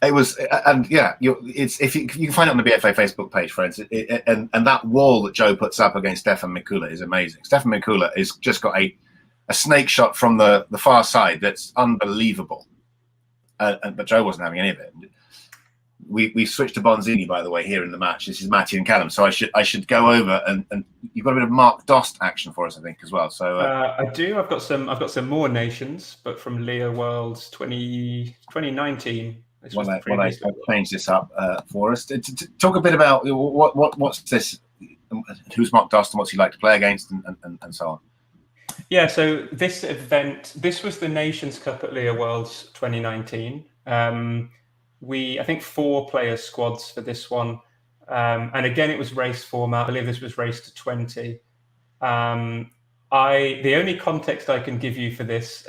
It was, and yeah, if you can find it on the BFA Facebook page, friends. And that wall that Joe puts up against Stefan Mikula is amazing. Stefan Mikula has just got a snake shot from the far side that's unbelievable. But Joe wasn't having any of it. We switched to Bonzini, by the way, here in the match. This is Matty and Callum, so I should go over and you've got a bit of Mark Dost action for us, I think, as well. So I do. I've got some more nations, but from Leo Worlds 2019. Well, I changed this up for us. To talk a bit about what's this, who's Mark Dost and what's he like to play against, and so on. Yeah, so this event, this was the Nations Cup at Leo Worlds 2019. I think 4 player squads for this one. And again, it was race format. I believe this was race to 20. The only context I can give you for this,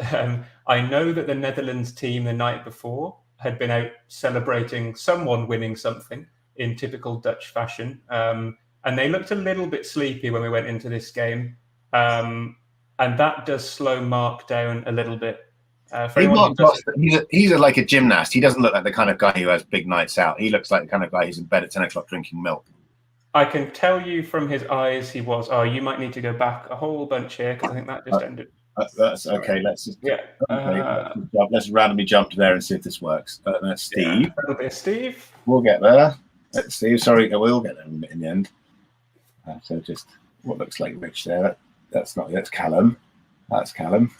I know that the Netherlands team the night before had been out celebrating someone winning something in typical Dutch fashion, and they looked a little bit sleepy when we went into this game, and that does slow Mark down a little bit. For anyone who doesn't, he's like a gymnast. He doesn't look like the kind of guy who has big nights out. He looks like the kind of guy who's in bed at 10 o'clock drinking milk. I can tell you from his eyes, he was. Oh, you might need to go back a whole bunch here because I think that just ended. That's okay. Let's just let's randomly jump to there and see if this works. That's Steve. Yeah, that'll be a Steve. We'll get there. That's Steve. Sorry, we'll get there in the end. So just what looks like Rich there. That's Callum. That's Callum.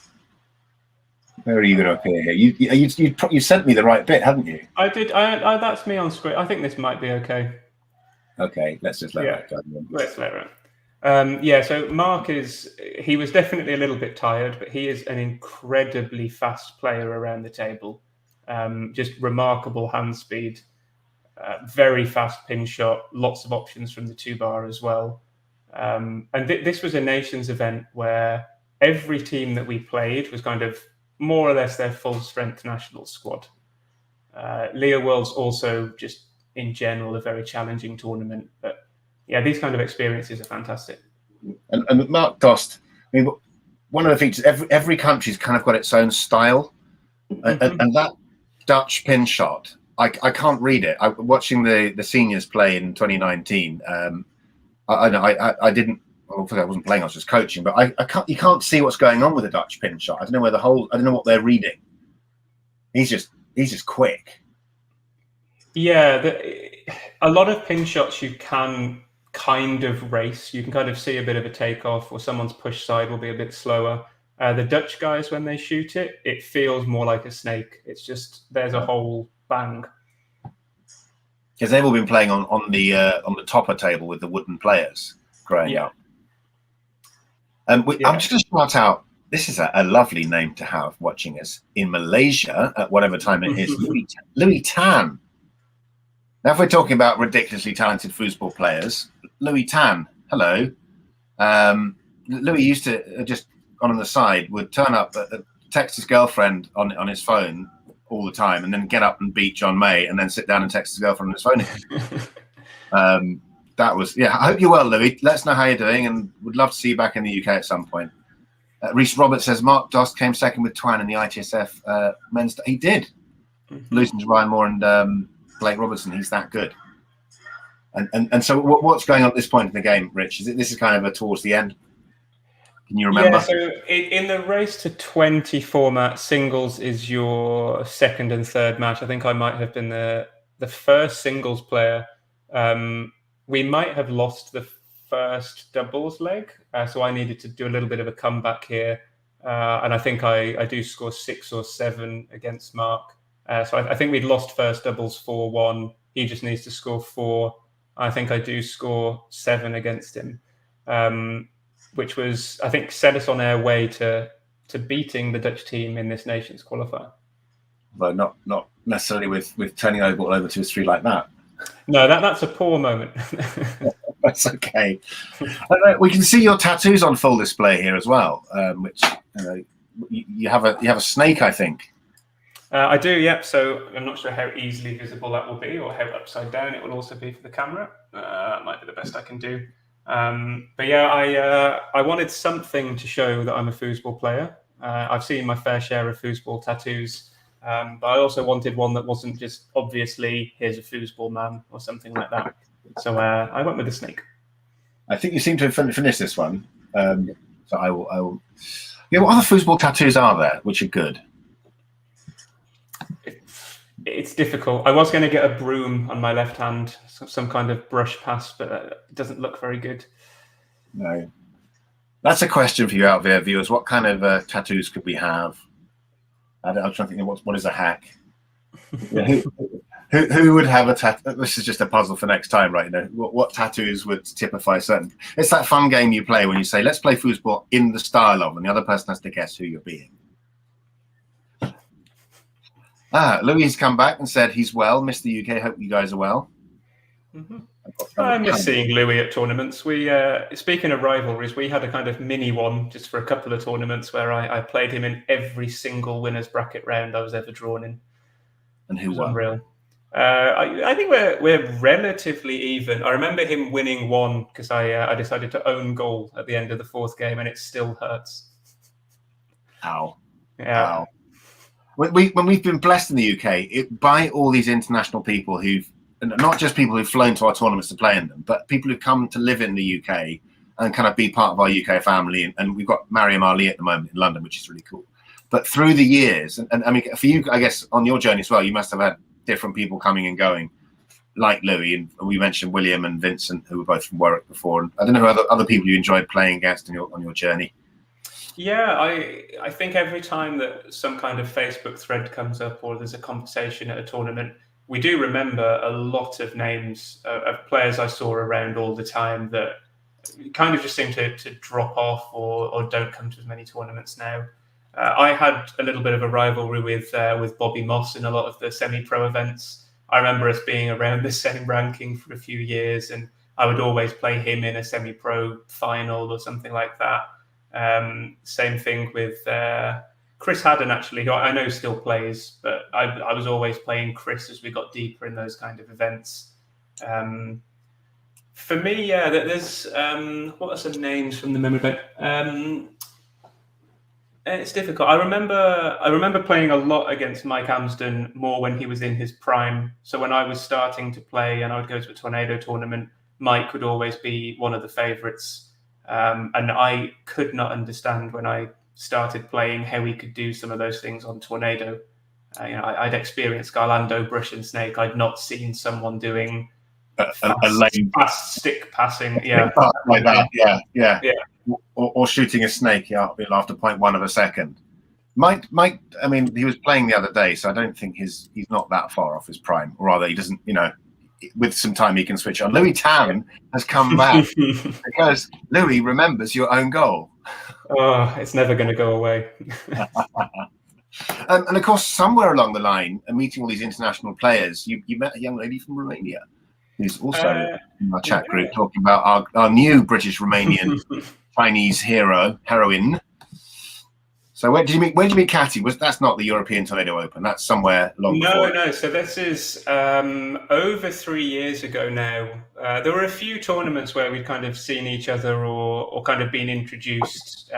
Where are you going to appear here? You sent me the right bit, haven't you? I did. I that's me on screen. I think this might be okay. Okay, let's just let that go. Let's let it. So Mark he was definitely a little bit tired, but he is an incredibly fast player around the table. Just remarkable hand speed, very fast pin shot, lots of options from the 2-bar as well. And this was a nations event where every team that we played was kind of more or less their full strength national squad. Leo World's also just in general a very challenging tournament, but yeah, these kind of experiences are fantastic. And Mark Dost, I mean, one of the features, every country's kind of got its own style, and that Dutch pin shot, I can't read it. Watching the seniors play in 2019, I didn't. Well, I wasn't playing; I was just coaching. But you can't see what's going on with the Dutch pin shot. I don't know I don't know what they're reading. He's just quick. Yeah, a lot of pin shots you can kind of race. You can kind of see a bit of a takeoff, or someone's push side will be a bit slower. The Dutch guys, when they shoot it, it feels more like a snake. It's just there's a whole bang. Because they've all been playing on the topper table with the wooden players growing up. I'm just going to shout out. This is a lovely name to have watching us in Malaysia at whatever time it is. Louis Tan. Now, if we're talking about ridiculously talented foosball players, Louis Tan, hello. Louis used to, just on the side, would turn up, text his girlfriend on his phone all the time, and then get up and beat John May, and then sit down and text his girlfriend on his phone again. That was, I hope you're well, Louis. Let us know how you're doing, and would love to see you back in the UK at some point. Reese Roberts says, Mark Dost came second with Twan in the ITSF men's. He did. Losing to Ryan Moore and Blake Robertson. He's that good. And so what's going on at this point in the game, Rich? This is kind of towards the end? Can you remember? Yeah, so in the race to 20 format, singles is your second and third match. I think I might have been the first singles player. We might have lost the first doubles leg, so I needed to do a little bit of a comeback here, and I think I do score 6 or 7 against Mark. So I think we'd lost first doubles 4-1. He just needs to score 4. I think I do score 7 against him, which was, I think, set us on our way to beating the Dutch team in this nations qualifier. But not necessarily with turning over all over 2-3 like that. No, that's a poor moment. That's okay. We can see your tattoos on full display here as well, which you have a snake, I think. I do, yep. So I'm not sure how easily visible that will be, or how upside down it will also be for the camera. That might be the best I can do. But yeah, I wanted something to show that I'm a foosball player. I've seen my fair share of foosball tattoos, but I also wanted one that wasn't just obviously here's a foosball man or something like that. So I went with the snake. I think you seem to have finished this one. So I will. Yeah, what other foosball tattoos are there which are good? It's difficult. I was going to get a broom on my left hand, some kind of brush pass, but it doesn't look very good. No. That's a question for you out there, viewers. What kind of tattoos could we have? I'm trying to think of what is a hack. Yeah, who would have a tattoo? This is just a puzzle for next time, right? You know, what tattoos would typify certain? It's that fun game you play when you say, let's play foosball in the style of, and the other person has to guess who you're being. Louis has come back and said he's well, missed the UK, hope you guys are well. Mm-hmm. I miss seeing Louis at tournaments. We, speaking of rivalries, we had a kind of mini one just for a couple of tournaments where I played him in every single winners bracket round I was ever drawn in. And who won? Unreal. I think we're relatively even. I remember him winning one because I decided to own goal at the end of the fourth game, and it still hurts. Ow. Yeah. Ow. When we've been blessed in the UK by all these international people who've, and not just people who've flown to our tournaments to play in them, but people who've come to live in the UK and kind of be part of our UK family. And we've got Mariam Ali at the moment in London, which is really cool. But through the years, and I mean, for you, I guess on your journey as well, you must have had different people coming and going, like Louis, and we mentioned William and Vincent, who were both from Warwick before. And I don't know who other people you enjoyed playing against on your journey. Yeah, I think every time that some kind of Facebook thread comes up or there's a conversation at a tournament, we do remember a lot of names of players I saw around all the time that kind of just seem to drop off or don't come to as many tournaments now. I had a little bit of a rivalry with Bobby Moss in a lot of the semi-pro events. I remember us being around the same ranking for a few years, and I would always play him in a semi-pro final or something like that. Same thing with Chris Haddon, actually, who I know still plays, but I was always playing Chris as we got deeper in those kind of events. For me, yeah, there's what are some names from the memory bank? It's difficult. I remember playing a lot against Mike Amsden more when he was in his prime. So when I was starting to play and I would go to a Tornado tournament, Mike would always be one of the favourites. And I could not understand when I started playing how he could do some of those things on Tornado. I'd experienced Garlando, Brush and Snake. I'd not seen someone doing fast stick passing. Yeah, like that. Yeah. Or shooting a snake after 0.1 of a second. Mike, I mean, he was playing the other day, so I don't think he's not that far off his prime. Or rather, he doesn't, with some time he can switch on. Louis Tan has come back because Louis remembers your own goal. Oh, it's never going to go away. And of course, somewhere along the line, meeting all these international players, you met a young lady from Romania who's also in our chat group talking about our new British Romanian Chinese heroine. So where did you meet Catty? That's not the European Tornado Open? That's somewhere long before. No. So this is over 3 years ago now. There were a few tournaments where we'd kind of seen each other or kind of been introduced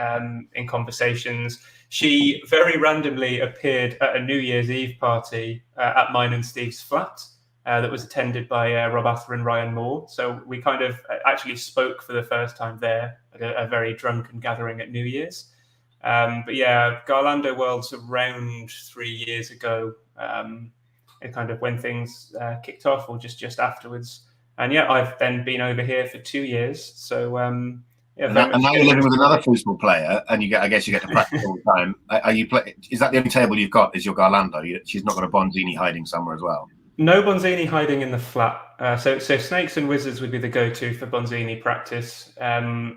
in conversations. She very randomly appeared at a New Year's Eve party at mine and Steve's flat that was attended by Rob Ather and Ryan Moore. So we kind of actually spoke for the first time there at a very drunken gathering at New Year's. But yeah, Garlando Worlds around 3 years ago, it kind of when things kicked off or just afterwards. And yeah, I've then been over here for 2 years. So yeah. And now you're living with another football player, and I guess you get to practice all the time. Is that the only table you've got? Is your Garlando? She's not got a Bonzini hiding somewhere as well. No Bonzini hiding in the flat. So Snakes and Wizards would be the go-to for Bonzini practice.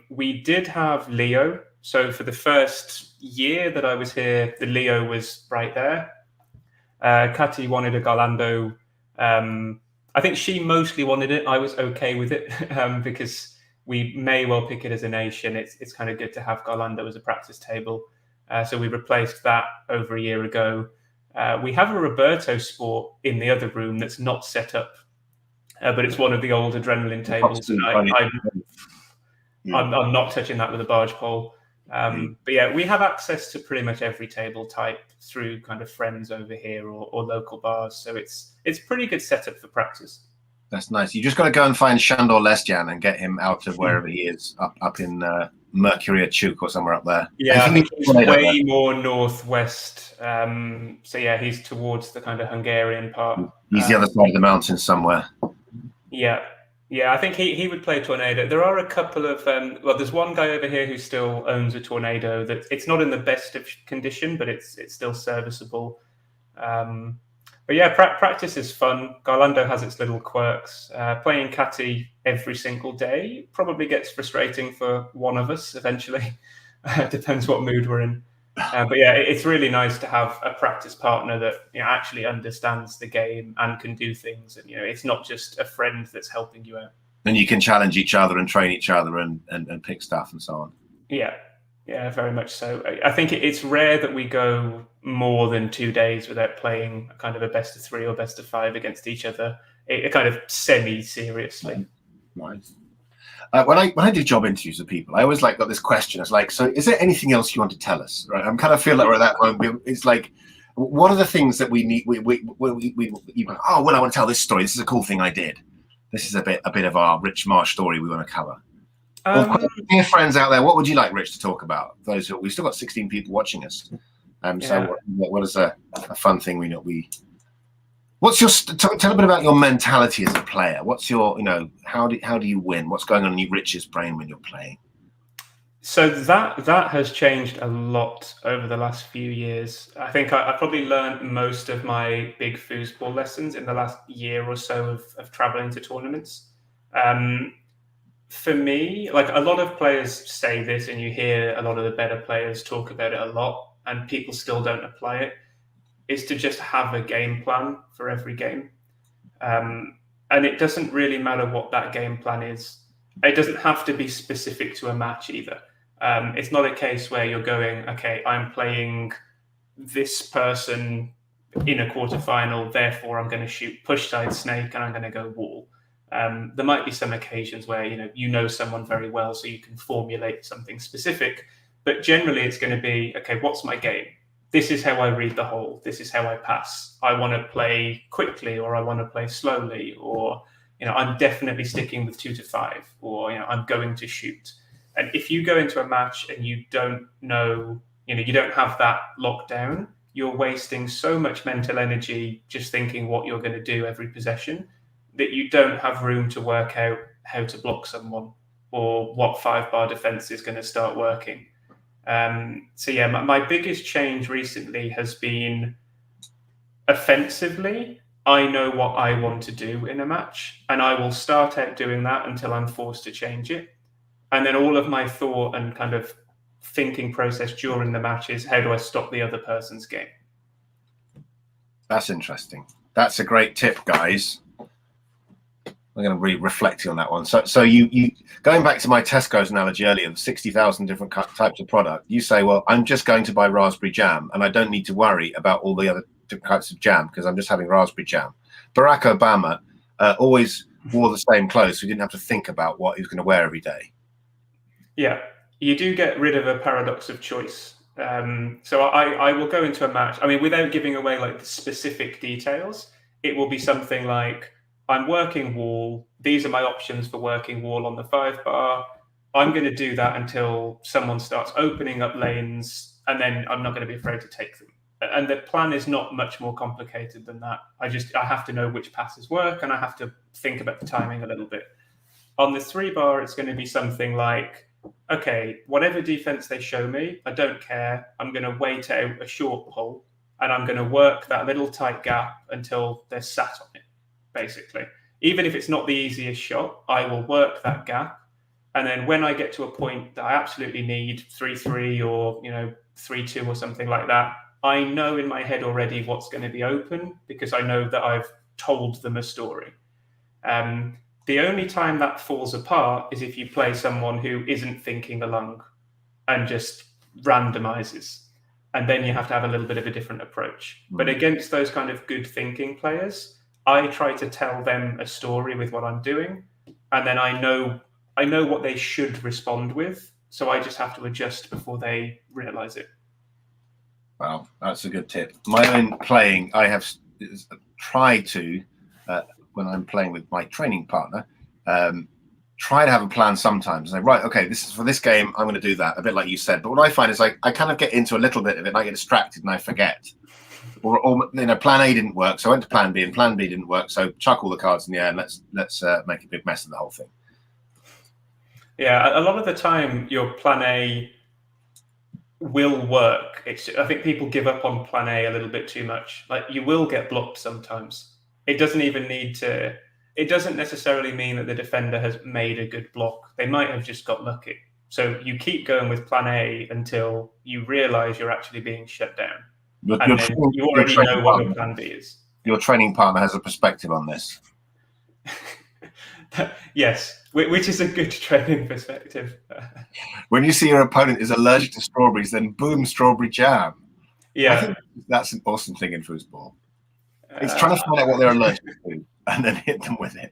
We did have Leo. So for the first year that I was here, the Leo was right there. Catty wanted a Garlando. I think she mostly wanted it. I was okay with it because we may well pick it as a nation. It's kind of good to have Garlando as a practice table. So we replaced that over a year ago. We have a Roberto Sport in the other room that's not set up, but it's one of the old adrenaline tables. And I'm not touching that with a barge pole. But yeah, we have access to pretty much every table type through kind of friends over here or local bars. So it's pretty good setup for practice. That's nice. You just got to go and find Shandor Lesjan and get him out of wherever he is, up in Mercury at Chuk or somewhere up there. Yeah, I think he's way more northwest. So yeah, he's towards the kind of Hungarian part. He's the other side of the mountain somewhere. Yeah. Yeah, I think he would play Tornado. There are a couple of there's one guy over here who still owns a Tornado that it's not in the best of condition, but it's still serviceable. But yeah, practice is fun. Garlando has its little quirks. Playing Catty every single day probably gets frustrating for one of us eventually. Depends what mood we're in. But yeah, it's really nice to have a practice partner that actually understands the game and can do things. And it's not just a friend that's helping you out. And you can challenge each other and train each other and pick stuff and so on. Yeah, yeah, very much so. I think it's rare that we go more than 2 days without playing kind of a best of 3 or best of 5 against each other, it kind of semi-seriously. Nice. When I do job interviews with people, I always got this question. It's like, so is there anything else you want to tell us? Right? I'm kind of feel like we're at that moment. It's like, what are the things that we need? We oh, well, I want to tell this story. This is a cool thing I did. This is a bit of our Rich Marsh story we want to cover. Dear friends out there, what would you like Rich to talk about? We've still got 16 people watching us. So what is a fun thing we what's your tell a bit about your mentality as a player? What's your how do you win? What's going on in Rich's brain when you're playing? So that has changed a lot over the last few years. I think I probably learned most of my big foosball lessons in the last year or so of traveling to tournaments. For me, like a lot of players say this, and you hear a lot of the better players talk about it a lot, and people still don't apply it, is to just have a game plan for every game. And it doesn't really matter what that game plan is. It doesn't have to be specific to a match either. It's not a case where you're going, okay, I'm playing this person in a quarterfinal, therefore I'm going to shoot push side snake and I'm going to go wall. There might be some occasions where you know someone very well, so you can formulate something specific. But generally, it's going to be, okay, what's my game? This is how I read the hole. This is how I pass. I want to play quickly, or I want to play slowly, or I'm definitely sticking with 2 to 5, or I'm going to shoot. And if you go into a match and you don't know, you don't have that locked down, you're wasting so much mental energy just thinking what you're going to do every possession that you don't have room to work out how to block someone or what 5-bar defense is going to start working. So yeah, my biggest change recently has been offensively. I know what I want to do in a match, and I will start out doing that until I'm forced to change it. And then all of my thought and kind of thinking process during the match is, how do I stop the other person's game? That's interesting. That's a great tip, guys. I'm going to be reflecting on that one. So you going back to my Tesco's analogy earlier, 60,000 different types of product. You say, well, I'm just going to buy raspberry jam, and I don't need to worry about all the other different types of jam because I'm just having raspberry jam. Barack Obama always wore the same clothes, so he didn't have to think about what he was going to wear every day. Yeah, you do get rid of a paradox of choice. So I will go into a match. I mean, without giving away like the specific details, it will be something like, I'm working wall. These are my options for working wall on the 5-bar. I'm going to do that until someone starts opening up lanes, and then I'm not going to be afraid to take them. And the plan is not much more complicated than that. I have to know which passes work, and I have to think about the timing a little bit. On the 3-bar, it's going to be something like, okay, whatever defense they show me, I don't care. I'm going to wait out a short hole, and I'm going to work that little tight gap until they're sat on it. Basically, even if it's not the easiest shot, I will work that gap. And then when I get to a point that I absolutely need 3-3 or 3-2 or something like that, I know in my head already what's going to be open because I know that I've told them a story. The only time that falls apart is if you play someone who isn't thinking along and just randomizes. And then you have to have a little bit of a different approach. But against those kind of good thinking players, I try to tell them a story with what I'm doing, and then I know what they should respond with. So I just have to adjust before they realize it. Wow, that's a good tip. My own playing, I have tried to, when I'm playing with my training partner, try to have a plan sometimes. Like, right, okay, this is for this game, I'm going to do that, a bit like you said. But what I find is I kind of get into a little bit of it, and I get distracted and I forget. Or plan A didn't work, so I went to plan B, and plan B didn't work, so chuck all the cards in the air and let's make a big mess of the whole thing. Yeah, a lot of the time your plan A will work. I think people give up on plan A a little bit too much. Like, you will get blocked sometimes. It doesn't necessarily mean that the defender has made a good block. They might have just got lucky. So you keep going with plan A until you realize you're actually being shut down. You already know what your plan B is. Your training partner has a perspective on this. Yes, which is a good training perspective. When you see your opponent is allergic to strawberries, then boom, strawberry jam. I Yeah. think that's an awesome thing in foosball. It's Uh, trying to find out what they're allergic to and then hit them with it.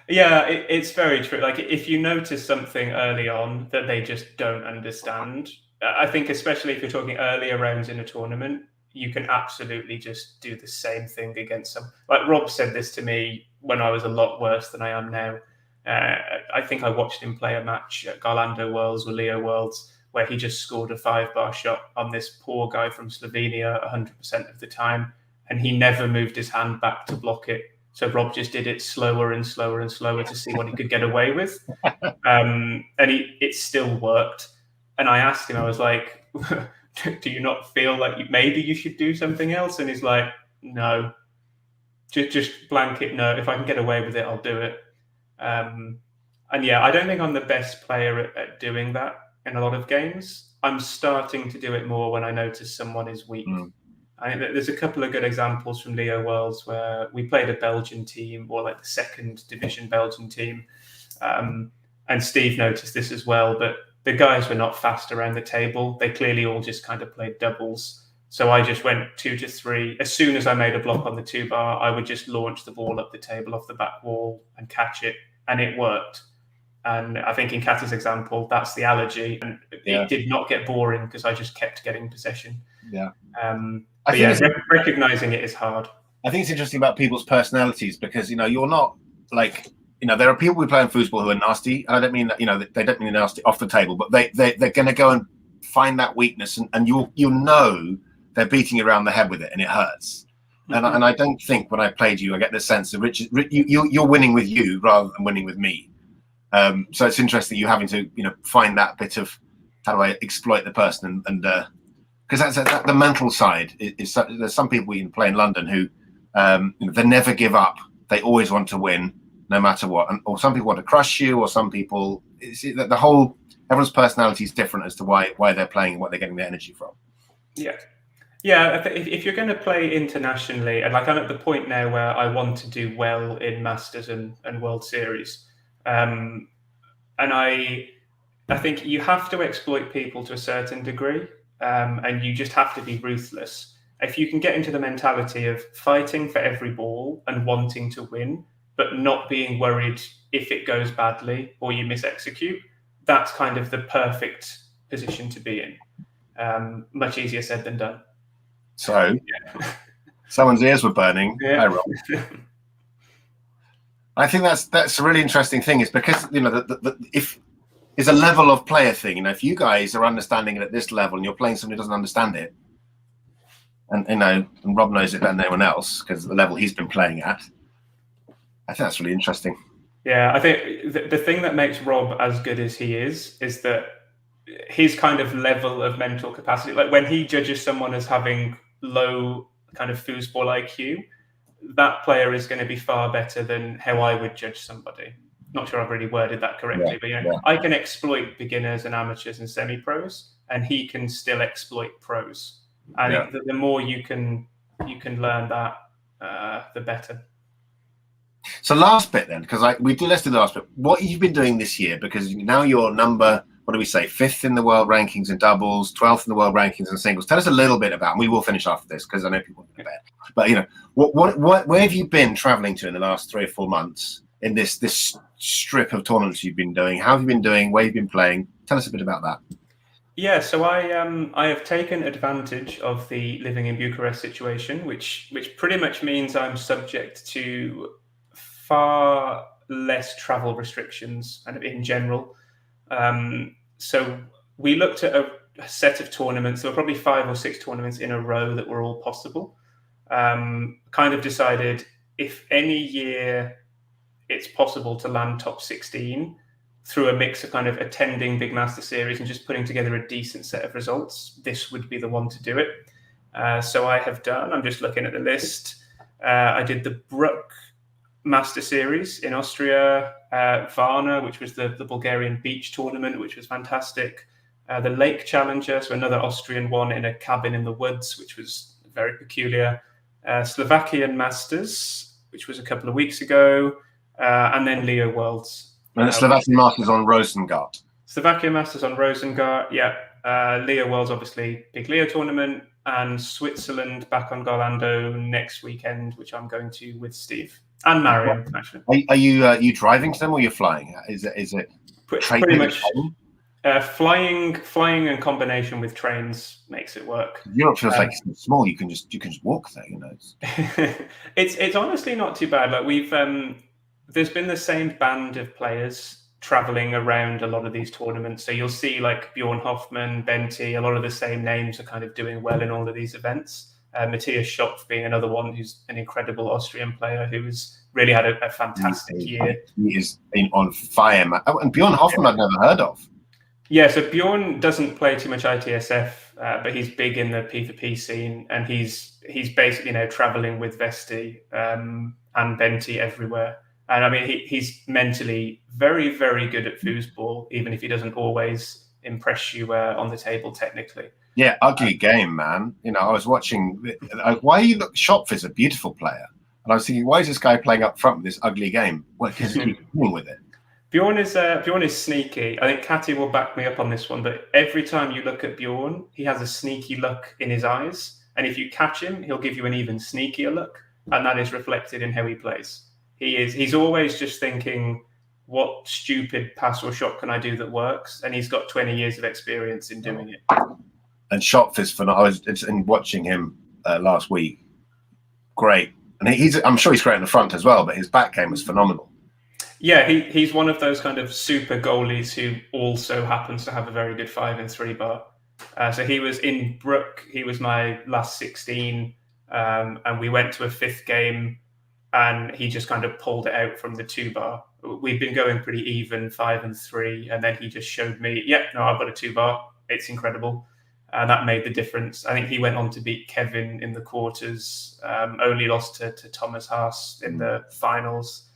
Yeah, it's very true. Like if you notice something early on that they just don't understand, I think especially if you're talking earlier rounds in a tournament, you can absolutely just do the same thing against them. Like Rob said this to me when I was a lot worse than I am now. I think I watched him play a match at Garlando Worlds or Leo Worlds where he just scored a 5-bar shot on this poor guy from Slovenia 100% of the time, and he never moved his hand back to block it. So Rob just did it slower and slower and slower to see what he could get away with. And it still worked. And I asked him, I was like, do you not feel like maybe you should do something else? And he's like, no, just blanket no. If I can get away with it, I'll do it. And yeah, I don't think I'm the best player at doing that in a lot of games. I'm starting to do it more when I notice someone is weak. There's a couple of good examples from Leo Worlds where we played a Belgian team, or like the second division Belgian team. And Steve noticed this as well, but the guys were not fast around the table. They clearly all just kind of played doubles. So I just went 2 to 3. As soon as I made a block on the 2-bar, I would just launch the ball up the table off the back wall and catch it. And it worked. And I think in Kata's example, that's the allergy. And it did not get boring because I just kept getting possession. Yeah. But yeah, recognizing it is hard. I think it's interesting about people's personalities because, you're not like, there are people we play in football who are nasty. And I don't mean that, they don't mean nasty off the table, but they're going to go and find that weakness and you'll know they're beating you around the head with it and it hurts. Mm-hmm. And I don't think when I played you, I get the sense that you're winning with you rather than winning with me. So it's interesting you having to, find that bit of how do I exploit the person and because that's the mental side. There's some people we can play in London who they never give up. They always want to win, no matter what. Or some people want to crush you, or some people. Everyone's personality is different as to why they're playing and what they're getting their energy from. Yeah. If you're going to play internationally, and like I'm at the point now where I want to do well in Masters and World Series, and I think you have to exploit people to a certain degree. And you just have to be ruthless. If you can get into the mentality of fighting for every ball and wanting to win, but not being worried if it goes badly or you mis-execute, that's kind of the perfect position to be in. Much easier said than done. So, someone's ears were burning. Yeah. Hi, Rob. I think that's a really interesting thing. Is because if it's a level of player thing. If you guys are understanding it at this level and you're playing someone who doesn't understand it, and Rob knows it better than anyone else because of the level he's been playing at, I think that's really interesting. Yeah, I think the thing that makes Rob as good as he is that his kind of level of mental capacity, like when he judges someone as having low kind of foosball IQ, that player is going to be far better than how I would judge somebody. Not sure I've really worded that correctly, but I can exploit beginners and amateurs and semi-pros, and he can still exploit pros. I think that the more you can learn that, the better. So last bit then, because let's do the last bit. What have you been doing this year? Because now you're number, what do we say, 5th in the world rankings in doubles, 12th in the world rankings in singles. Tell us a little bit about, and we will finish after this because I know people want to go to bed. But where have you been traveling to in the last 3 or 4 months in this strip of tournaments you've been doing? How have you been doing? Where you've been playing? Tell us a bit about that. Yeah, so I have taken advantage of the living in Bucharest situation, which pretty much means I'm subject to far less travel restrictions and in general. So we looked at a set of tournaments. There were probably 5 or 6 tournaments in a row that were all possible. Kind of decided if any year it's possible to land top 16 through a mix of kind of attending big master series and just putting together a decent set of results, this would be the one to do it. So I have done, I'm just looking at the list. I did the Bruck Master Series in Austria, Varna, which was the Bulgarian beach tournament, which was fantastic. The Lake Challenger, so another Austrian one in a cabin in the woods, which was very peculiar. Slovakian Masters, which was a couple of weeks ago. and then Leo Worlds. And Slovakian Masters on Rosengart. Slovakia Masters on Rosengart, yeah. Leo Worlds, obviously, big Leo tournament, and Switzerland back on Garlando next weekend, which I'm going to with Steve and Mariam, actually. Are you driving to them or you're flying? Is it pretty much flying in combination with trains makes it work. Europe feels like it's small. You can just walk there, It's honestly not too bad. Like we've there's been the same band of players traveling around a lot of these tournaments. So you'll see like Bjorn Hoffman, Benti, a lot of the same names are kind of doing well in all of these events. Matthias Schopf being another one who's an incredible Austrian player who's really had a fantastic year. He is on fire, man. Oh, and Bjorn Hoffman I've never heard of. Yeah, so Bjorn doesn't play too much ITSF, but he's big in the P4P scene, and he's basically traveling with Vesti and Benti everywhere. And I mean, he's mentally very, very good at foosball, even if he doesn't always impress you on the table technically. Yeah, ugly game, man. I was watching. Why you look? Schopf is a beautiful player, and I was thinking, why is this guy playing up front with this ugly game? Well, because he's dealing with it. Bjorn is sneaky. I think Catty will back me up on this one, but every time you look at Bjorn, he has a sneaky look in his eyes, and if you catch him, he'll give you an even sneakier look, and that is reflected in how he plays. He's always just thinking, what stupid pass or shot can I do that works? And he's got 20 years of experience in doing it. And Schopf is phenomenal. I was watching him last week. Great. And I'm sure he's great in the front as well, but his back game was phenomenal. Yeah, he's one of those kind of super goalies who also happens to have a very good 5-3 bar. So he was in Brook. He was my last 16, and we went to a fifth game, and he just kind of pulled it out from the 2 bar. We've been going pretty even, 5-3, and then he just showed me, I've got a 2 bar. It's incredible. That made the difference. I think he went on to beat Kevin in the quarters, only lost to Thomas Haas in the finals.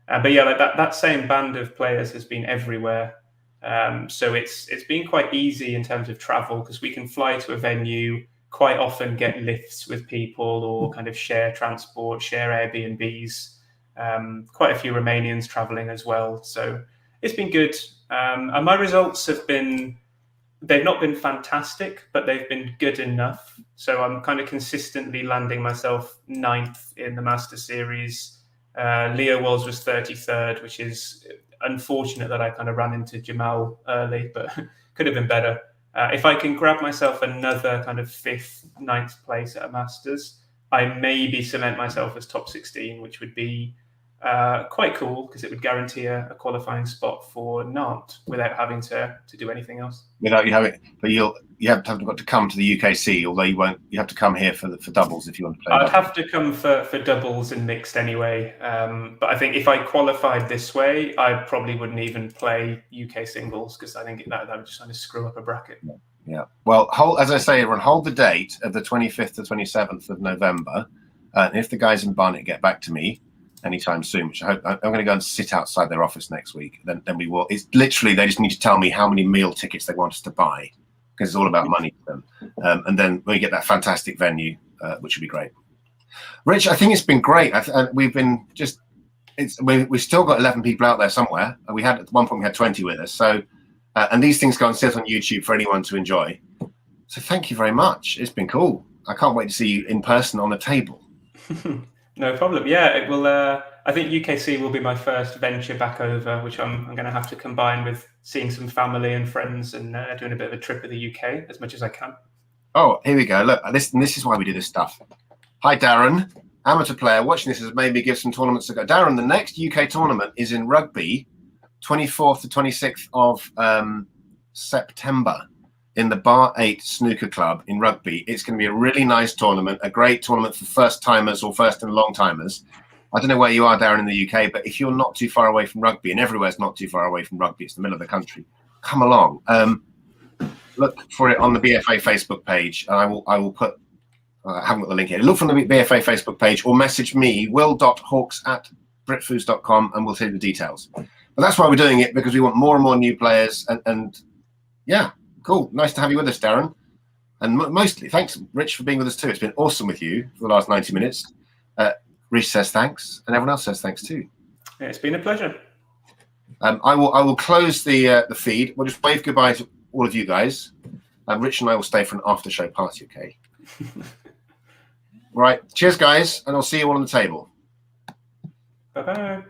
But yeah, like that same band of players has been everywhere. So it's been quite easy in terms of travel because we can fly to a venue, quite often get lifts with people or kind of share transport, share Airbnbs. Quite a few Romanians traveling as well. So it's been good. And my results they've not been fantastic, but they've been good enough. So I'm kind of consistently landing myself 9th in the Master Series. Leo Worlds was 33rd, which is unfortunate that I kind of ran into Jamal early, but could have been better. If I can grab myself another kind of 5th, 9th place at a Masters, I maybe cement myself as top 16, which would be quite cool because it would guarantee a qualifying spot for Nantes without having to do anything else. Without you having, but you have to come to the UKC, although you won't. You have to come here for doubles if you want to play. I'd have to come for doubles and mixed anyway. But I think if I qualified this way, I probably wouldn't even play UK singles because I think that would just kind of screw up a bracket. Yeah. Well, as I say, everyone, hold the date of the 25th to 27th of November. And if the guys in Barnet get back to me anytime soon, which I hope, I'm going to go and sit outside their office next week. Then we will. It's literally they just need to tell me how many meal tickets they want us to buy because it's all about money for them. And then we get that fantastic venue, which would be great. Rich, I think it's been great. We've been just we've still got 11 people out there somewhere. We had at one point we had 20 with us. So and these things go and sit on YouTube for anyone to enjoy. So thank you very much. It's been cool. I can't wait to see you in person on the table. No problem. Yeah, it will. I think UKC will be my first venture back over, which I'm going to have to combine with seeing some family and friends and doing a bit of a trip of the UK as much as I can. Oh, here we go. Look, this is why we do this stuff. Hi, Darren, amateur player. Watching this has made me give some tournaments to go. Darren, the next UK tournament is in Rugby, 24th to 26th of September. In the Bar 8 Snooker Club in Rugby. It's going to be a really nice tournament, a great tournament for first-timers or first and long-timers. I don't know where you are, Darren, in the UK, but if you're not too far away from rugby, and everywhere's not too far away from rugby, it's the middle of the country, come along. Look for it on the BFA Facebook page, and I will put, I haven't got the link here. Look from the BFA Facebook page or message me, will.hawks@britfoos.com, and we'll tell you the details. But that's why we're doing it, because we want more and more new players, and yeah. Cool. Nice to have you with us, Darren. And mostly, thanks, Rich, for being with us too. It's been awesome with you for the last 90 minutes. Rich says thanks, and everyone else says thanks too. It's been a pleasure. I will close the feed. We'll just wave goodbye to all of you guys. Rich and I will stay for an after show party. Okay. Right. Cheers, guys, and I'll see you all on the table. Bye bye.